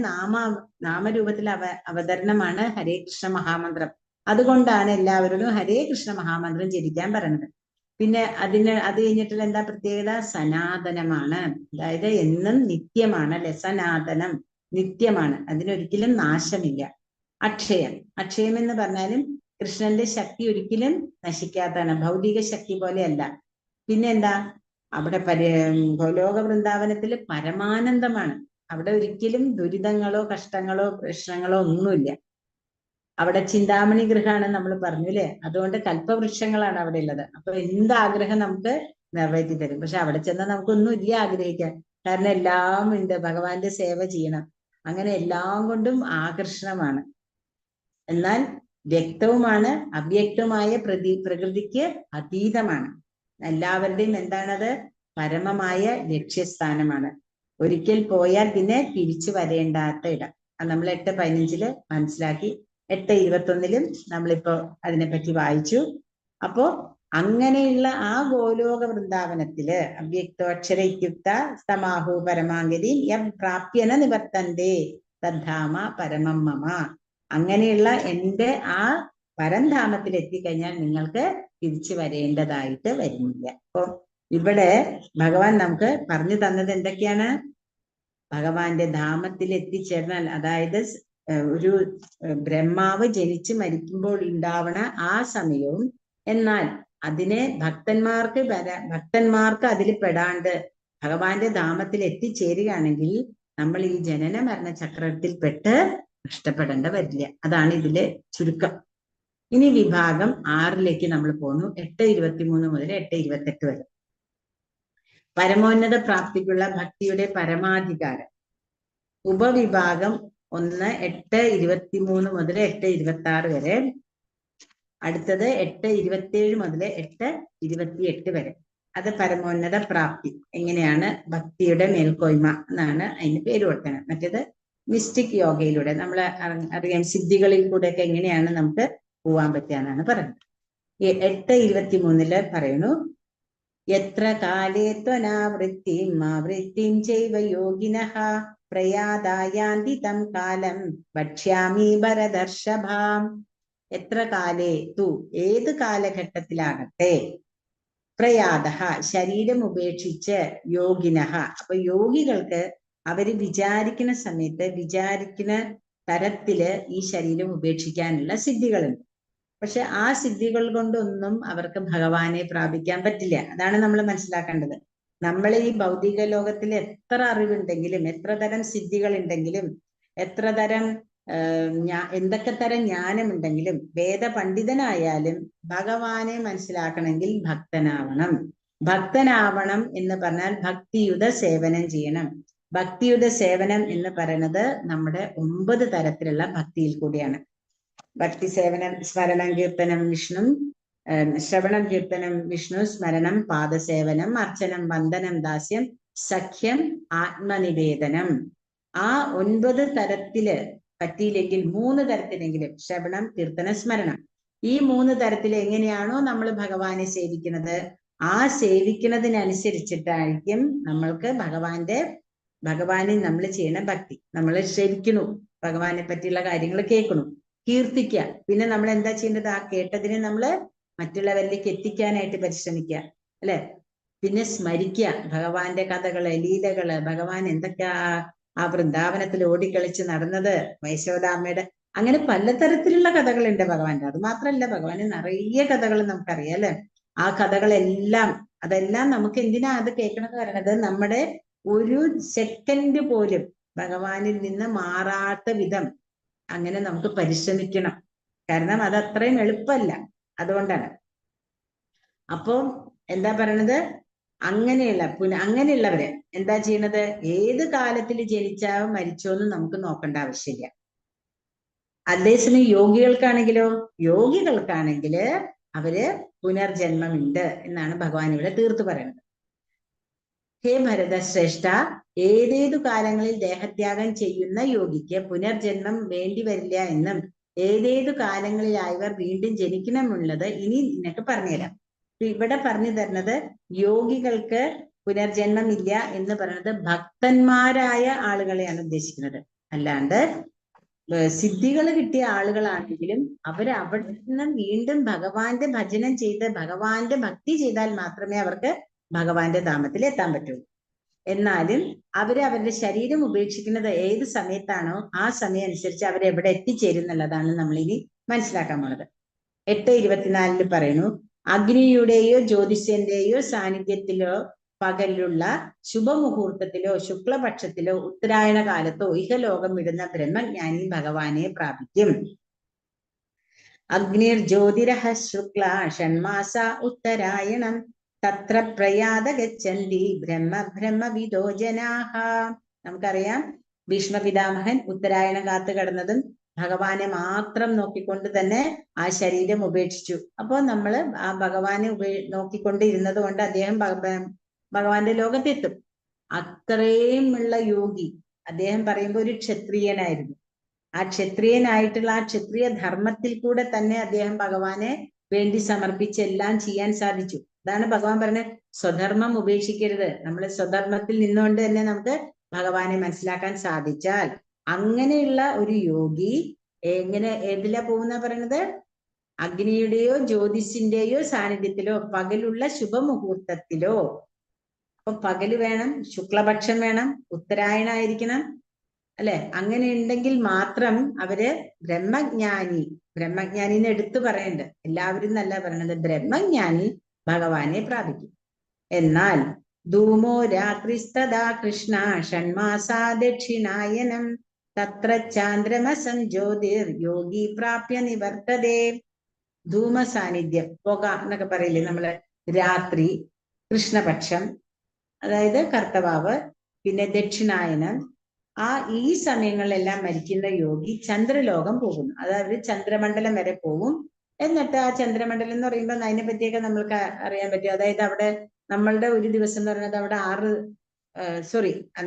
നാമരൂപത്തിലുള്ള അവതരണമാണ് ഹരേ കൃഷ്ണ മഹാമന്ത്രം. അതുകൊണ്ടാണ് എല്ലാവരോടും ഹരേ കൃഷ്ണ മഹാമന്ത്രം ജപിക്കാൻ പറയുന്നത്. പിന്നെ അത് കഴിഞ്ഞിട്ടുള്ള എന്താ പ്രത്യേകത? സനാതനമാണ്. അതായത് എന്നും നിത്യമാണ് അല്ലെ. സനാതനം നിത്യമാണ്, അതിനൊരിക്കലും നാശമില്ല. അക്ഷയം എന്ന് പറഞ്ഞാലും കൃഷ്ണന്റെ ശക്തി ഒരിക്കലും നശിക്കാത്തതാണ്, ഭൗതിക ശക്തി പോലെയല്ല. പിന്നെ എന്താ? അവിടെ ഗോലോക വൃന്ദാവനത്തില് പരമാനന്ദമാണ്. അവിടെ ഒരിക്കലും ദുരിതങ്ങളോ കഷ്ടങ്ങളോ പ്രശ്നങ്ങളോ ഒന്നുമില്ല. അവിടെ ചിന്താമണി ഗൃഹമാണ് നമ്മൾ പറഞ്ഞു അല്ലെ. അതുകൊണ്ട് കൽപ്പവൃക്ഷങ്ങളാണ് അവിടെ ഉള്ളത്. അപ്പൊ എന്താഗ്രഹം നമുക്ക് നിറവേറ്റി തരും. പക്ഷെ അവിടെ ചെന്നാൽ നമുക്കൊന്നും ഇല്ല ആഗ്രഹിക്കാൻ. കാരണം എല്ലാം ഉണ്ട്, ഭഗവാന്റെ സേവ ചെയ്യണം. അങ്ങനെ എല്ലാം കൊണ്ടും ആകർഷണമാണ്. എന്നാൽ വ്യക്തവുമാണ്, അവ്യക്തമായ പ്രകൃതിക്ക് അതീതമാണ്. എല്ലാവരുടെയും എന്താണത്? പരമമായ ലക്ഷ്യസ്ഥാനമാണ്. ഒരിക്കൽ പോയാൽ പിന്നെ തിരിച്ചു വരേണ്ടാത്ത ഇടം. അത് നമ്മൾ 8:15 മനസ്സിലാക്കി. 8:21 നമ്മളിപ്പോ അതിനെപ്പറ്റി വായിച്ചു. അപ്പോ അങ്ങനെയുള്ള ആ ഗോലോക വൃന്ദാവനത്തില് അവ്യക്തോക്ഷര ഇത്യുക്ത സമാഹു പരമാംഗതി പ്രാപ്യന നിവർത്തന്തേ തദ്ധാമ പരമം മമ. അങ്ങനെയുള്ള എൻ്റെ ആ പരംധാമത്തിൽ എത്തിക്കഴിഞ്ഞാൽ നിങ്ങൾക്ക് തിരിച്ചു വരേണ്ടതായിട്ട് വരുന്നില്ല. അപ്പൊ ഇവിടെ ഭഗവാൻ നമുക്ക് പറഞ്ഞു തന്നത് എന്തൊക്കെയാണ്? ഭഗവാന്റെ ധാമത്തിൽ എത്തിച്ചേർന്നാൽ, അതായത് ഒരു ബ്രഹ്മാവ് ജനിച്ച് മരിക്കുമ്പോൾ ഉണ്ടാവണ ആ സമയവും, എന്നാൽ അതിനെ ഭക്തന്മാർക്ക് അതിൽ പെടാണ്ട് ഭഗവാന്റെ ധാമത്തിൽ എത്തിച്ചേരുകയാണെങ്കിൽ നമ്മൾ ഈ ജനന മരണ ചക്രത്തിൽപ്പെട്ട് നഷ്ടപ്പെടേണ്ട വരില്ല. അതാണ് ഇതിലെ ചുരുക്കം. ഇനി വിഭാഗം 6 നമ്മൾ പോന്നു. 8:23 മുതൽ 8:28 വരെ. പരമോന്നത പ്രാപ്തിക്കുള്ള ഭക്തിയുടെ പരമാധികാരം. ഉപവിഭാഗം 1 8:23 മുതൽ 8:26 വരെ. അടുത്തത് 8:27 മുതൽ 8:28 വരെ. അത് പരമോന്നത പ്രാപ്തി, എങ്ങനെയാണ് ഭക്തിയുടെ മേൽക്കോയ്മ എന്നാണ് അതിന് പേര് കൊടുക്കുന്നത്. മറ്റേത് മിസ്റ്റിക് യോഗയിലൂടെ നമ്മൾ അറിയാം, സിദ്ധികളിൽ കൂടെയൊക്കെ എങ്ങനെയാണ് നമുക്ക് പോവാൻ പറ്റുകയെന്നാണ് പറയുന്നത്. 8:23 പറയുന്നു, എത്ര കാലേ ത്വനാവൃത്തിം ചൈവ യോഗിനഃ പ്രയാതായാന്തി തം കാലം ഭക്ഷ്യാമി ഭരതർഷഭാം. എത്ര കാലേ തു, ഏത് കാലഘട്ടത്തിലാകട്ടെ, പ്രയാതഃ ശരീരം ഉപേക്ഷിച്ച്, യോഗിനഃ അപ്പൊ യോഗികൾക്ക് അവര് വിചാരിക്കുന്ന സമയത്ത് വിചാരിക്കുന്ന തരത്തില് ഈ ശരീരം ഉപേക്ഷിക്കാനുള്ള സിദ്ധികളുണ്ട്. പക്ഷെ ആ സിദ്ധികൾ കൊണ്ടൊന്നും അവർക്ക് ഭഗവാനെ പ്രാപിക്കാൻ പറ്റില്ല. അതാണ് നമ്മൾ മനസ്സിലാക്കേണ്ടത്. നമ്മൾ ഈ ഭൗതിക ലോകത്തിൽ എത്ര അറിവുണ്ടെങ്കിലും, എത്ര തരം സിദ്ധികൾ ഉണ്ടെങ്കിലും, എത്ര തരം എന്തൊക്കെ തരം ജ്ഞാനമുണ്ടെങ്കിലും, വേദ പണ്ഡിതനായാലും ഭഗവാനെ മനസ്സിലാക്കണമെങ്കിൽ ഭക്തനാവണം. ഭക്തനാവണം എന്ന് പറഞ്ഞാൽ ഭക്തിയുത സേവനം ചെയ്യണം. ഭക്തിയുത സേവനം എന്ന് പറയുന്നത് നമ്മുടെ 9 തരത്തിലുള്ള ഭക്തിയിൽ കൂടിയാണ്. ഭക്തി സേവനം, സ്മരണം കീർത്തനം വിഷ്ണു, ശ്രവണം കീർത്തനം വിഷ്ണു, സ്മരണം പാദസേവനം, അർച്ചനം വന്ദനം ദാസ്യം, സഖ്യം ആത്മനിവേദനം. ആ 9 തരത്തില് പറ്റിയില്ലെങ്കിൽ 3 തരത്തിലെങ്കിലും ശ്രവണം കീർത്തനം സ്മരണം, ഈ 3 തരത്തിൽ എങ്ങനെയാണോ നമ്മൾ ഭഗവാനെ സേവിക്കുന്നത്, ആ സേവിക്കുന്നതിനനുസരിച്ചിട്ടായിരിക്കും നമ്മൾക്ക് ഭഗവാനെ നമ്മൾ ചെയ്യണ ഭക്തി. നമ്മൾ ശ്രവിക്കുന്നു, ഭഗവാനെ പറ്റിയുള്ള കാര്യങ്ങൾ കേൾക്കണം, കീർത്തിക്കുക. പിന്നെ നമ്മൾ എന്താ ചെയ്യേണ്ടത്? ആ കേട്ടതിനെ നമ്മൾ മറ്റുള്ളവരിലേക്ക് എത്തിക്കാനായിട്ട് പരിശ്രമിക്കുക, അല്ലെ? പിന്നെ സ്മരിക്കുക ഭഗവാന്റെ കഥകള്, ലീലകള്, ഭഗവാൻ എന്തൊക്കെയാ ആ വൃന്ദാവനത്തിൽ ഓടിക്കളിച്ച് നടന്നത്, യശോദാമ്മയുടെ, അങ്ങനെ പലതരത്തിലുള്ള കഥകളുണ്ട് ഭഗവാന്റെ. അത് മാത്രമല്ല, ഭഗവാന് നിറയെ കഥകൾ നമുക്കറിയാം, അല്ലെ? ആ അതെല്ലാം നമുക്ക് എന്തിനാ അത് കേൾക്കണമെന്ന് പറയണത്? നമ്മുടെ ഒരു സെക്കൻഡ് പോലും ഭഗവാനിൽ നിന്ന് മാറാത്ത വിധം അങ്ങനെ നമുക്ക് പരിശ്രമിക്കണം. കാരണം അത് അത്രയും എളുപ്പമല്ല, അതുകൊണ്ടാണ്. അപ്പോ എന്താ പറയണത്? അങ്ങനെയുള്ളവരെ എന്താ ചെയ്യണത്? ഏത് കാലത്തിൽ ജനിച്ചോ മരിച്ചോ എന്ന് നമുക്ക് നോക്കേണ്ട ആവശ്യമില്ല. അതേസമയം യോഗികൾക്കാണെങ്കില് അവര് പുനർജന്മമുണ്ട് എന്നാണ് ഭഗവാൻ ഇവിടെ തീർത്തു പറയുന്നത്. ഹേ ഭരതശ്രേഷ്ഠ, ഏതേതു കാലങ്ങളിൽ ദേഹത്യാഗം ചെയ്യുന്ന യോഗിക്ക് പുനർജന്മം വേണ്ടി വരില്ല എന്നും, ഏതേതു കാലങ്ങളിലായവർ വീണ്ടും ജനിക്കണമെന്നുള്ളത് ഇനി നിനക്ക് പറഞ്ഞുതരാം. ഇവിടെ പറഞ്ഞു തരുന്നത് യോഗികൾക്ക് പുനർജന്മം ഇല്ല എന്ന് പറയുന്നത് ഭക്തന്മാരായ ആളുകളെയാണ് ഉദ്ദേശിക്കുന്നത്. അല്ലാണ്ട് സിദ്ധികൾ കിട്ടിയ ആളുകളാണെങ്കിലും അവിടെ നിന്ന് വീണ്ടും ഭഗവാന്റെ ഭജനം ചെയ്ത് ഭഗവാന്റെ ഭക്തി ചെയ്താൽ മാത്രമേ അവർക്ക് ഭഗവാന്റെ ധാമത്തിൽ എത്താൻ പറ്റുള്ളൂ. എന്നാലും അവരുടെ ശരീരം ഉപേക്ഷിക്കുന്നത് ഏത് സമയത്താണോ ആ സമയം അനുസരിച്ച് അവരെവിടെ എത്തിച്ചേരുന്നുള്ളതാണ് നമ്മൾ ഇനി മനസ്സിലാക്കാൻ പോണത്. 8:24 പറയുന്നു, അഗ്നിയുടെയോ ജ്യോതിഷന്റെയോ സാന്നിധ്യത്തിലോ പകലുള്ള ശുഭമുഹൂർത്തത്തിലോ ശുക്ലപക്ഷത്തിലോ ഉത്തരായണ കാലത്തോ ഇഹലോകം വിടുന്ന ബ്രഹ്മജ്ഞാനി ഭഗവാനെ പ്രാപിക്കും. അഗ്നിർ ജ്യോതിരഹ ശുക്ല ഷൺമാസ ഉത്തരായണം തത്ര പ്രയാത ഗച്ഛന്തി ബ്രഹ്മവിദോ ജനാഹ. നമുക്കറിയാം, ഭീഷ്മ പിതാമഹൻ ഉത്തരായണം കാത്തു കിടന്നതും ഭഗവാനെ മാത്രം നോക്കിക്കൊണ്ട് തന്നെ ആ ശരീരം ഉപേക്ഷിച്ചു. അപ്പോൾ നമ്മൾ ആ ഭഗവാനെ നോക്കിക്കൊണ്ടിരുന്നത് കൊണ്ട് അദ്ദേഹം ഭഗവാന്റെ ലോകത്തെത്തും. അത്രയും ഉള്ള യോഗി. അദ്ദേഹം പറയുമ്പോൾ ഒരു ക്ഷത്രിയനായിരുന്നു. ആ ക്ഷത്രിയനായിട്ടുള്ള ആ ക്ഷത്രിയ ധർമ്മത്തിൽ കൂടെ തന്നെ അദ്ദേഹം ഭഗവാനെ വേണ്ടി സമർപ്പിച്ച് എല്ലാം ചെയ്യാൻ സാധിച്ചു. അതാണ് ഭഗവാൻ പറഞ്ഞത്, സ്വധർമ്മം ഉപേക്ഷിക്കരുത്. നമ്മൾ സ്വധർമ്മത്തിൽ നിന്നുകൊണ്ട് തന്നെ നമുക്ക് ഭഗവാനെ മനസ്സിലാക്കാൻ സാധിച്ചാൽ, അങ്ങനെയുള്ള ഒരു യോഗി ഏതിലാ പോകുന്ന പറയണത്? അഗ്നിയുടെയോ ജ്യോതിസിന്റെയോ സാന്നിധ്യത്തിലോ പകലുള്ള ശുഭമുഹൂർത്തത്തിലോ. അപ്പൊ പകല് വേണം, ശുക്ലപക്ഷം വേണം, ഉത്തരായണായിരിക്കണം, അല്ലെ? അങ്ങനെ ഉണ്ടെങ്കിൽ മാത്രം അവര് ബ്രഹ്മജ്ഞാനിന്ന് എടുത്തു പറയണ്ട്. എല്ലാവരും എന്നല്ല പറയണത്, ബ്രഹ്മജ്ഞാനി ഭഗവാനെ പ്രാപിക്കും. എന്നാൽ ധൂമോ രാത്രിസ്തദാ കൃഷ്ണ ഷൺമാസാ ദക്ഷിണായനം തത്ര ചാന്ദ്രമസം ജ്യോതിർ യോഗി പ്രാപ്യ നിവർത്തതേ. ധൂമ സാന്നിധ്യം, പുക എന്നൊക്കെ പറയില്ലേ നമ്മള്, രാത്രി, കൃഷ്ണപക്ഷം അതായത് കർത്തവാവ്, പിന്നെ ദക്ഷിണായനം, ഈ സമയങ്ങളിലെല്ലാം മരിക്കുന്ന യോഗി ചന്ദ്രലോകം പോകുന്നു. അതായത് ചന്ദ്രമണ്ഡലം വരെ പോകും. എന്നിട്ട് ആ ചന്ദ്രമണ്ഡലം എന്ന് പറയുമ്പോൾ അതിനെ പറ്റിയൊക്കെ നമ്മൾക്ക് അറിയാൻ പറ്റും. അതായത് അവിടെ നമ്മളുടെ ഒരു ദിവസം എന്ന് പറയുന്നത് അവിടെ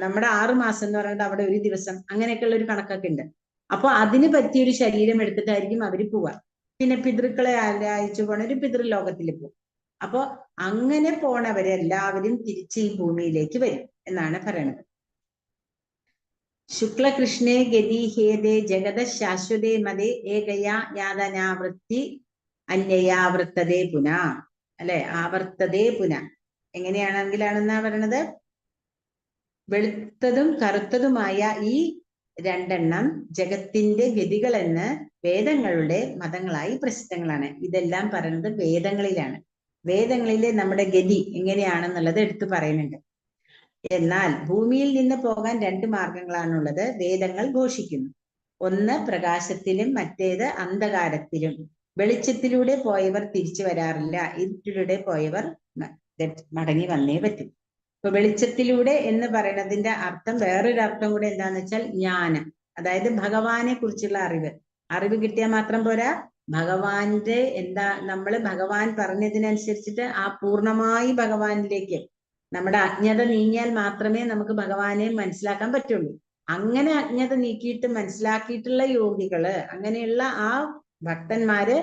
നമ്മുടെ 6 മാസം എന്ന് പറയുന്നത് അവിടെ ഒരു ദിവസം, അങ്ങനെയൊക്കെയുള്ള ഒരു കണക്കൊക്കെ ഉണ്ട്. അപ്പൊ അതിന് പറ്റിയൊരു ശരീരം എടുത്തിട്ടായിരിക്കും അവര് പോവുക. പിന്നെ പിതൃക്കളെ അയച്ചു പോണ ഒരു പിതൃലോകത്തിൽ പോകും. അപ്പൊ അങ്ങനെ പോണവരെല്ലാവരും തിരിച്ച് ഈ ഭൂമിയിലേക്ക് വരും എന്നാണ് പറയണത്. ശുക്ലകൃഷ്ണേ ഗതിഹേദേ ജഗത ശാശ്വതേ മതേ ഏകയാ യാതനാവൃത്തി അന്യയാവൃത്തതേ പുന. അല്ലെ, ആവർത്തതേ പുന. എങ്ങനെയാണെങ്കിലാണെന്നാ പറയണത്, വെളുത്തതും കറുത്തതുമായ ഈ രണ്ടെണ്ണം ജഗത്തിന്റെ ഗതികളെന്ന് വേദങ്ങളുടെ മതങ്ങളായി പ്രസിദ്ധങ്ങളാണ്. ഇതെല്ലാം പറയുന്നത് വേദങ്ങളിലാണ്. വേദങ്ങളിലെ നമ്മുടെ ഗതി എങ്ങനെയാണെന്നുള്ളത് എടുത്തു പറയുന്നുണ്ട്. എന്നാൽ ഭൂമിയിൽ നിന്ന് പോകാൻ 2 മാർഗങ്ങളാണുള്ളത്, വേദങ്ങൾ ഘോഷിക്കുന്നു. ഒന്ന് പ്രകാശത്തിലും മറ്റേത് അന്ധകാരത്തിലും. വെളിച്ചത്തിലൂടെ പോയവർ തിരിച്ചു വരാറില്ല, ഇരുട്ടിലൂടെ പോയവർ മടങ്ങി വന്നേ പറ്റും. ഇപ്പൊ വെളിച്ചത്തിലൂടെ എന്ന് പറയുന്നതിന്റെ അർത്ഥം, വേറൊരു അർത്ഥം കൂടെ എന്താന്ന് വെച്ചാൽ ജ്ഞാനം, അതായത് ഭഗവാനെ കുറിച്ചുള്ള അറിവ് കിട്ടിയാൽ മാത്രം പോരാ, ഭഗവാന്റെ നമ്മൾ ഭഗവാൻ പറഞ്ഞതിനനുസരിച്ചിട്ട് ആ പൂർണ്ണമായി ഭഗവാനിലേക്ക് നമ്മുടെ അജ്ഞത നീങ്ങിയാൽ മാത്രമേ നമുക്ക് ഭഗവാനെ മനസ്സിലാക്കാൻ പറ്റുള്ളൂ. അങ്ങനെ അജ്ഞത നീക്കിയിട്ട് മനസ്സിലാക്കിയിട്ടുള്ള യോഗികള്, അങ്ങനെയുള്ള ആ ഭക്തന്മാര്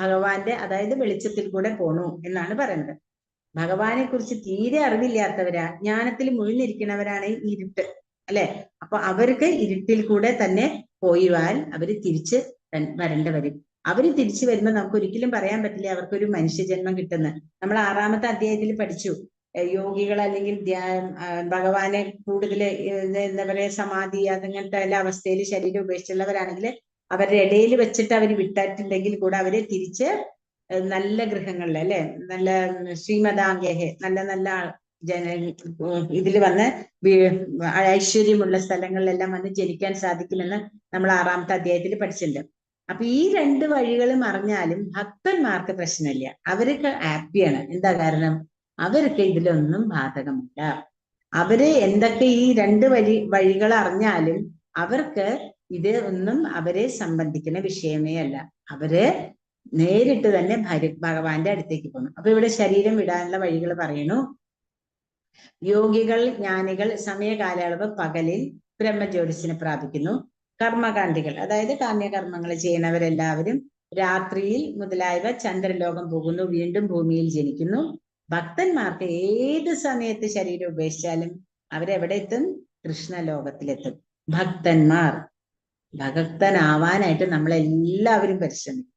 ഭഗവാന്റെ അതായത് വെളിച്ചത്തിൽ കൂടെ പോണു എന്നാണ് പറയുന്നത്. ഭഗവാനെ കുറിച്ച് തീരെ അറിവില്ലാത്തവരാ, ജ്ഞാനത്തിൽ മുഴുന്നിരിക്കുന്നവരാണ് ഇരുട്ട്, അല്ലെ? അപ്പൊ അവർക്ക് ഇരുട്ടിൽ കൂടെ തന്നെ പോയിവാൽ അവര് തിരിച്ച് വരേണ്ടി വരും. അവര് തിരിച്ചു വരുമ്പോൾ നമുക്ക് ഒരിക്കലും പറയാൻ പറ്റില്ല അവർക്കൊരു മനുഷ്യജന്മം കിട്ടുന്ന. നമ്മൾ 6ാമത്തെ അധ്യായത്തിൽ പഠിച്ചു, യോഗികൾ അല്ലെങ്കിൽ ഭഗവാനെ കൂടുതൽ എന്താ പറയാ സമാധി അങ്ങനത്തെ എല്ലാ അവസ്ഥയിൽ ശരീരം ഉപേക്ഷിച്ചുള്ളവരാണെങ്കിൽ അവരുടെ ഇടയിൽ വെച്ചിട്ട് അവർ വിട്ടിട്ടുണ്ടെങ്കിൽ കൂടെ അവരെ തിരിച്ച് നല്ല ഗൃഹങ്ങളിൽ, അല്ലെ, നല്ല ശ്രീമതാംഗേഹെ നല്ല നല്ല ഇതിൽ വന്ന് ഐശ്വര്യമുള്ള സ്ഥലങ്ങളിലെല്ലാം വന്ന് ജനിക്കാൻ സാധിക്കുമെന്ന് നമ്മൾ 6ാമത്തെ അധ്യായത്തിൽ പഠിച്ചിട്ടുണ്ട്. അപ്പൊ ഈ 2 വഴികളും അറിഞ്ഞാലും ഭക്തന്മാർക്ക് പ്രശ്നമില്ല, അവർക്ക് ഹാപ്പിയാണ്. എന്താ കാരണം? അവർക്ക് ഇതിലൊന്നും ബാധകമില്ല. അവര് എന്തൊക്കെ ഈ 2 വഴികൾ അറിഞ്ഞാലും അവർക്ക് ഇത് ഒന്നും അവരെ സംബന്ധിക്കുന്ന വിഷയമേ അല്ല. അവര് നേരിട്ട് തന്നെ ഭഗവാന്റെ അടുത്തേക്ക് പോകണം. അപ്പൊ ഇവിടെ ശരീരം വിടാനുള്ള വഴികൾ പറയുന്നു. യോഗികൾ, ജ്ഞാനികൾ സമയകാലയളവ് പകലിൽ ബ്രഹ്മജ്യോതിസിനെ പ്രാപിക്കുന്നു. കർമ്മകാന്ഡികൾ അതായത് കാമ്യകർമ്മങ്ങൾ ചെയ്യുന്നവരെല്ലാവരും രാത്രിയിൽ മുതലായവ ചന്ദ്രലോകം പോകുന്നു, വീണ്ടും ഭൂമിയിൽ ജനിക്കുന്നു. ഭക്തന്മാർക്ക് ഏത് സമയത്ത് ശരീരം ഉപേക്ഷിച്ചാലും അവരെവിടെ എത്തും? കൃഷ്ണലോകത്തിലെത്തും. ഭക്തനാവാനായിട്ട് നമ്മളെല്ലാവരും പരിശ്രമിക്കും.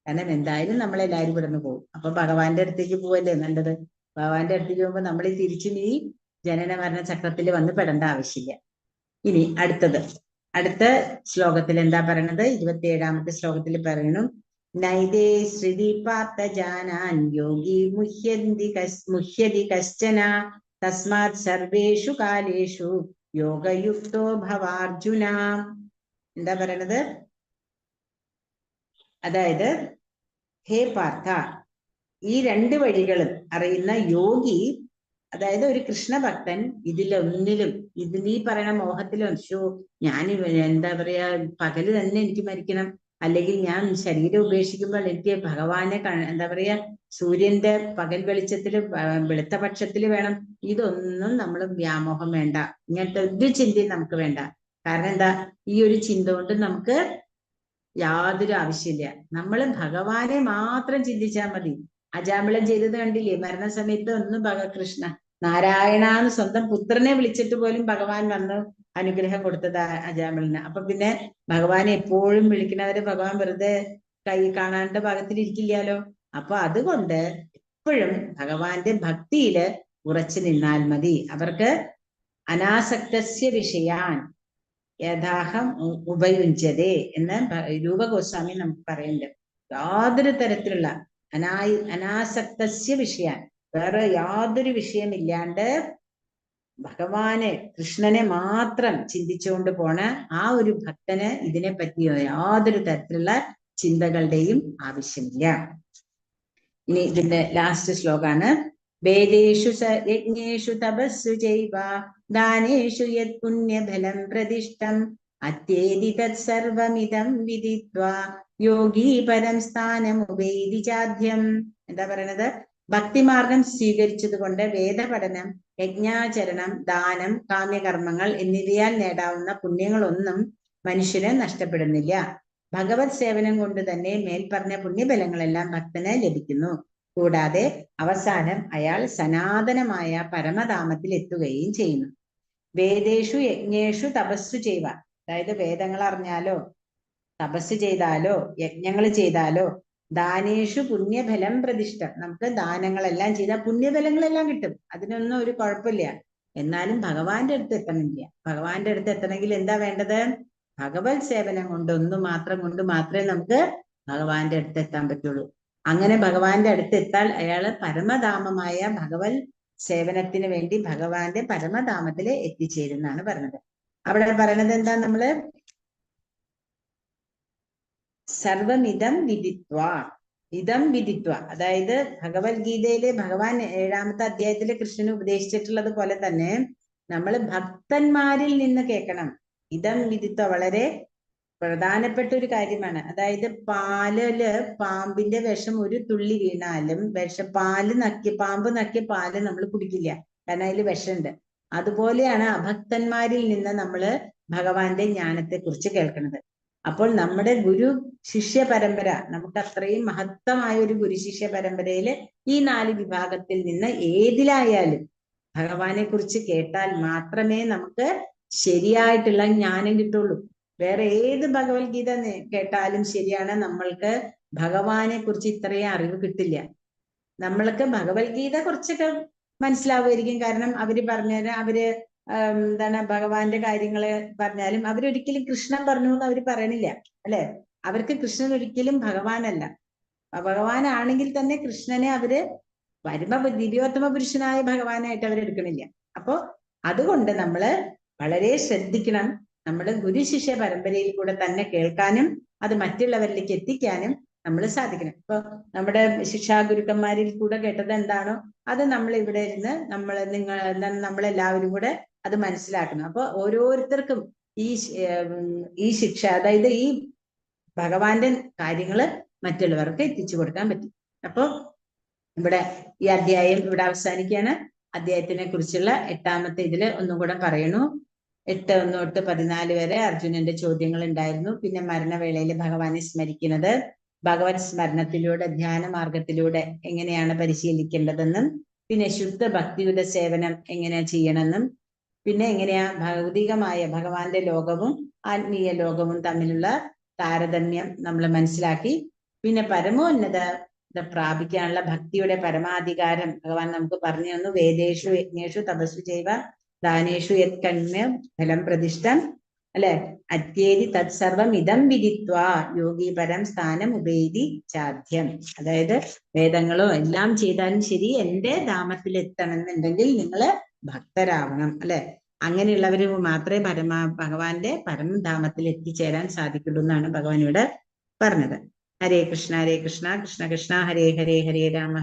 കാരണം എന്തായാലും നമ്മളെല്ലാവരും ഇവിടുന്ന് പോകും. അപ്പൊ ഭഗവാന്റെ അടുത്തേക്ക് പോവല്ലേ നല്ലത്. ഭഗവാന്റെ അടുത്തേക്ക് പോകുമ്പോൾ നമ്മൾ തിരിച്ചും ഈ ജനന മരണ ചക്രത്തിൽ വന്ന് പെടേണ്ട ആവശ്യമില്ല. ഇനി അടുത്ത ശ്ലോകത്തിൽ എന്താ പറയണത്? 27ാമത്തെ ശ്ലോകത്തിൽ പറയുന്നു, നൈതേ ശ്രുതി പാത്ത ജാനാൻ യോഗി മുഹ്യതി കശ്ചന തസ്മാത് സർവേഷു കാലേഷു യോഗയുക്തോ ഭവാർജുന. എന്താ പറയണത്? അതായത് ഹേ പാർത്ഥ, ഈ രണ്ട് വഴികളും അറിയുന്ന യോഗി, അതായത് ഒരു കൃഷ്ണഭക്തൻ, ഇതിലൊന്നിലും ഈ പറയുന്ന മോഹത്തിലും ഞാൻ എന്താ പറയാ പകല് തന്നെ എനിക്ക് മരിക്കണം, അല്ലെങ്കിൽ ഞാൻ ശരീരം ഉപേക്ഷിക്കുമ്പോൾ എനിക്ക് ഭഗവാനെ എന്താ പറയാ സൂര്യന്റെ പകൽ വെളിച്ചത്തില് വെളുത്ത പക്ഷത്തില് വേണം, ഇതൊന്നും നമ്മൾ വ്യാമോഹം വേണ്ട. ഇങ്ങനത്തെ ഒരു ചിന്തയും നമുക്ക് വേണ്ട. കാരണം എന്താ? ഈ ഒരു ചിന്ത കൊണ്ട് നമുക്ക് യാതൊരു ആവശ്യമില്ല. നമ്മൾ ഭഗവാനെ മാത്രം ചിന്തിച്ചാൽ മതി. അജാമിളൻ ചെയ്തത് കണ്ടില്ലേ? മരണസമയത്ത് ഒന്നും കൃഷ്ണ നാരായണ എന്ന് സ്വന്തം പുത്രനെ വിളിച്ചിട്ട് പോലും ഭഗവാൻ വന്ന് അനുഗ്രഹം കൊടുത്തത് അജാമിളന്. അപ്പൊ പിന്നെ ഭഗവാനെ എപ്പോഴും വിളിക്കുന്നവര് ഭഗവാൻ വെറുതെ കൈ കാണാണ്ട ഭാഗത്തിലിരിക്കില്ലല്ലോ. അപ്പൊ അതുകൊണ്ട് എപ്പോഴും ഭഗവാന്റെ ഭക്തിയില് ഉറച്ചു നിന്നാൽ മതി. അവർക്ക് അനാസക്തസ്യ വിഷയാൻ യഥാഹം ഉപയുജ്യതേ എന്ന് രൂപഗോസ്വാമി നമുക്ക് പറയുന്നുണ്ട്. യാതൊരു തരത്തിലുള്ള അനാസക്തസ്യ വിഷയാൻ, വേറെ യാതൊരു വിഷയമില്ലാണ്ട് ഭഗവാനെ കൃഷ്ണനെ മാത്രം ചിന്തിച്ചുകൊണ്ട് പോണ ആ ഒരു ഭക്തന് ഇതിനെ പറ്റിയോ യാതൊരു തരത്തിലുള്ള ചിന്തകളുടെയും ആവശ്യമില്ല. ഇനി ഇതിന്റെ ലാസ്റ്റ് ശ്ലോകാണ്. വേദേഷു യജ്ഞേഷു തപസ്സു ചൈവ ദാനേഷു യത് പുണ്യഫലം പ്രതിഷ്ഠം അത്യേതി തത്സർവമിദം വിദിത്വാ യോഗി പരം സ്ഥാനമുപൈതി ചാദ്യം. എന്താ പറയണത്? ഭക്തിമാർഗം സ്വീകരിച്ചത് കൊണ്ട് വേദപഠനം, യജ്ഞാചരണം, ദാനം, കാമ്യകർമ്മങ്ങൾ എന്നിവയാൽ നേടാവുന്ന പുണ്യങ്ങളൊന്നും മനുഷ്യന് നഷ്ടപ്പെടുന്നില്ല. ഭഗവത് സേവനം കൊണ്ട് തന്നെ മേൽപ്പറഞ്ഞ പുണ്യഫലങ്ങളെല്ലാം ഭക്തന് ലഭിക്കുന്നു. കൂടാതെ അവസാനം അയാൾ സനാതനമായ പരമധാമത്തിൽ എത്തുകയും ചെയ്യുന്നു. വേദേഷു യജ്ഞേഷു തപസ്സു ചെയ്യുക, അതായത് വേദങ്ങൾ അറിഞ്ഞാലോ തപസ് ചെയ്താലോ യജ്ഞങ്ങൾ ചെയ്താലോ ദാനേഷു പുണ്യഫലം പ്രതിഷ്ഠ, നമുക്ക് ദാനങ്ങളെല്ലാം ചെയ്താൽ പുണ്യഫലങ്ങളെല്ലാം കിട്ടും, അതിനൊന്നും ഒരു കുഴപ്പമില്ല. എന്നാലും ഭഗവാന്റെ അടുത്ത് എത്തണില്ല. ഭഗവാന്റെ അടുത്ത് എത്തണമെങ്കിൽ എന്താ വേണ്ടത്? ഭഗവത് സേവനം കൊണ്ട് മാത്രമേ നമുക്ക് ഭഗവാന്റെ അടുത്ത് എത്താൻ പറ്റുള്ളൂ. അങ്ങനെ ഭഗവാന്റെ അടുത്ത് എത്താൽ അയാള് പരമധാമമായ ഭഗവത് സേവനത്തിന് വേണ്ടി ഭഗവാന്റെ പരമധാമത്തില് എത്തിച്ചേരുന്നാണ് പറഞ്ഞത്. അവിടെ പറയണത് എന്താ? നമ്മള് സർവമിതം വിദിത്വ, ഇതം വിദിത്വ, അതായത് ഭഗവത്ഗീതയിലെ ഭഗവാൻ 7ാമത്തെ അധ്യായത്തില് കൃഷ്ണന് ഉപദേശിച്ചിട്ടുള്ളത് പോലെ തന്നെ നമ്മൾ ഭക്തന്മാരിൽ നിന്ന് കേൾക്കണം. ഇതം വിദിത്വ വളരെ പ്രധാനപ്പെട്ട ഒരു കാര്യമാണ്. അതായത് പാലില് പാമ്പിന്റെ വിഷം ഒരു തുള്ളി വീണാലും പാമ്പ് നക്കിയ പാല് നമ്മൾ കുടിക്കില്ല, കാരണം അതിൽ വിഷമുണ്ട്. അതുപോലെയാണ് അഭക്തന്മാരിൽ നിന്ന് നമ്മള് ഭഗവാന്റെ ജ്ഞാനത്തെ കുറിച്ച് കേൾക്കുന്നത്. അപ്പോൾ നമ്മുടെ ഗുരു ശിഷ്യ പരമ്പര, നമുക്ക് അത്രയും മഹത്തമായ ഒരു ഗുരു ശിഷ്യ പരമ്പരയില് ഈ 4 വിഭാഗത്തിൽ നിന്ന് ഏതിലായാലും ഭഗവാനെ കുറിച്ച് കേട്ടാൽ മാത്രമേ നമുക്ക് ശരിയായിട്ടുള്ള ജ്ഞാനം കിട്ടുള്ളൂ. വേറെ ഏത് ഭഗവത്ഗീത കേട്ടാലും ശരിയാണ്, നമ്മൾക്ക് ഭഗവാനെ കുറിച്ച് ഇത്രയും അറിവ് കിട്ടില്ല. നമ്മൾക്ക് ഭഗവത്ഗീത കുറച്ചൊക്കെ മനസ്സിലാവുമായിരിക്കും, കാരണം അവര് പറഞ്ഞുതരാം, അവര് എന്താണ് ഭഗവാന്റെ കാര്യങ്ങള് പറഞ്ഞാലും അവരൊരിക്കലും കൃഷ്ണൻ പറഞ്ഞു എന്ന് അവര് പറയണില്ല, അല്ലെ? അവർക്ക് കൃഷ്ണൻ ഒരിക്കലും ഭഗവാനല്ല. ഭഗവാനാണെങ്കിൽ തന്നെ കൃഷ്ണനെ അവര് ദിവ്യോത്തമ പുരുഷനായ ഭഗവാനായിട്ട് അവരെടുക്കണില്ല. അപ്പോ അതുകൊണ്ട് നമ്മള് വളരെ ശ്രദ്ധിക്കണം. നമ്മുടെ ഗുരു ശിഷ്യ പരമ്പരയിൽ കൂടെ തന്നെ കേൾക്കാനും അത് മറ്റുള്ളവരിലേക്ക് എത്തിക്കാനും നമ്മൾ സാധിക്കണം. ഇപ്പൊ നമ്മുടെ ശിക്ഷാഗുരുക്കന്മാരിൽ കൂടെ കേട്ടത് എന്താണോ അത് നമ്മൾ ഇവിടെ ഇരുന്ന് നമ്മളെല്ലാവരും കൂടെ അത് മനസ്സിലാക്കണം. അപ്പൊ ഓരോരുത്തർക്കും ഈ ശിക്ഷ, അതായത് ഈ ഭഗവാന്റെ കാര്യങ്ങള് മറ്റുള്ളവർക്ക് എത്തിച്ചു കൊടുക്കാൻ പറ്റും. അപ്പൊ ഇവിടെ ഈ അധ്യായം ഇവിടെ അവസാനിക്കുകയാണ്. അധ്യായത്തിനെ കുറിച്ചുള്ള 8ാമത്തെ ഇതില് ഒന്നും കൂടെ പറയണു. 8:1 തൊട്ട് 14 വരെ അർജുനന്റെ ചോദ്യങ്ങൾ ഉണ്ടായിരുന്നു. പിന്നെ മരണവേളയിൽ ഭഗവാനെ സ്മരിക്കുന്നത്, ഭഗവത് സ്മരണത്തിലൂടെ ധ്യാന മാർഗത്തിലൂടെ എങ്ങനെയാണ് പരിശീലിക്കേണ്ടതെന്നും, പിന്നെ ശുദ്ധ ഭക്തിയുടെ സേവനം എങ്ങനെയാ ചെയ്യണമെന്നും, പിന്നെ എങ്ങനെയാ ഭൗതികമായ ഭഗവാന്റെ ലോകവും ആത്മീയ ലോകവും തമ്മിലുള്ള താരതമ്യം നമ്മൾ മനസ്സിലാക്കി. പിന്നെ പരമോന്നത പ്രാപിക്കാനുള്ള ഭക്തിയുടെ പരമാധികാരം ഭഗവാൻ നമുക്ക് പറഞ്ഞു തന്നു. വേദേഷു യജ്ഞേഷു തപസ്സു ചെയ്വ ദാനേഷു യത് കന്യ ഫലം പ്രതിഷ്ഠം, അല്ലെ? അത്യേതി തത്സർവം ഇതം വിദിത്വാ യോഗി പരം സ്ഥാനം ഉപേതി ചാദ്യം. അതായത് വേദങ്ങളോ എല്ലാം ചെയ്താലും ശരി, എന്റെ ധാമത്തിൽ എത്തണമെന്നുണ്ടെങ്കിൽ നിങ്ങൾ ഭക്തരാവണം അല്ലെ. അങ്ങനെയുള്ളവര് മാത്രമേ ഭഗവാന്റെ പരമധാമത്തിൽ എത്തിച്ചേരാൻ സാധിക്കുള്ളൂ എന്നാണ് ഭഗവാൻ ഇവിടെ പറഞ്ഞത്. ഹരേ കൃഷ്ണ കൃഷ്ണ കൃഷ്ണ ഹരേ ഹരേ ഹരേ രാമ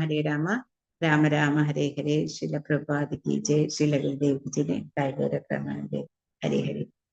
രാമ രാമ ഹരേ ഹരേ. ശില പ്രഭാത് കി ജയ്. ശില ഗുരുദേവ് കി ജയ്. ഗൗര പ്രമാനന്ദേ. ഹരേ ഹരേ.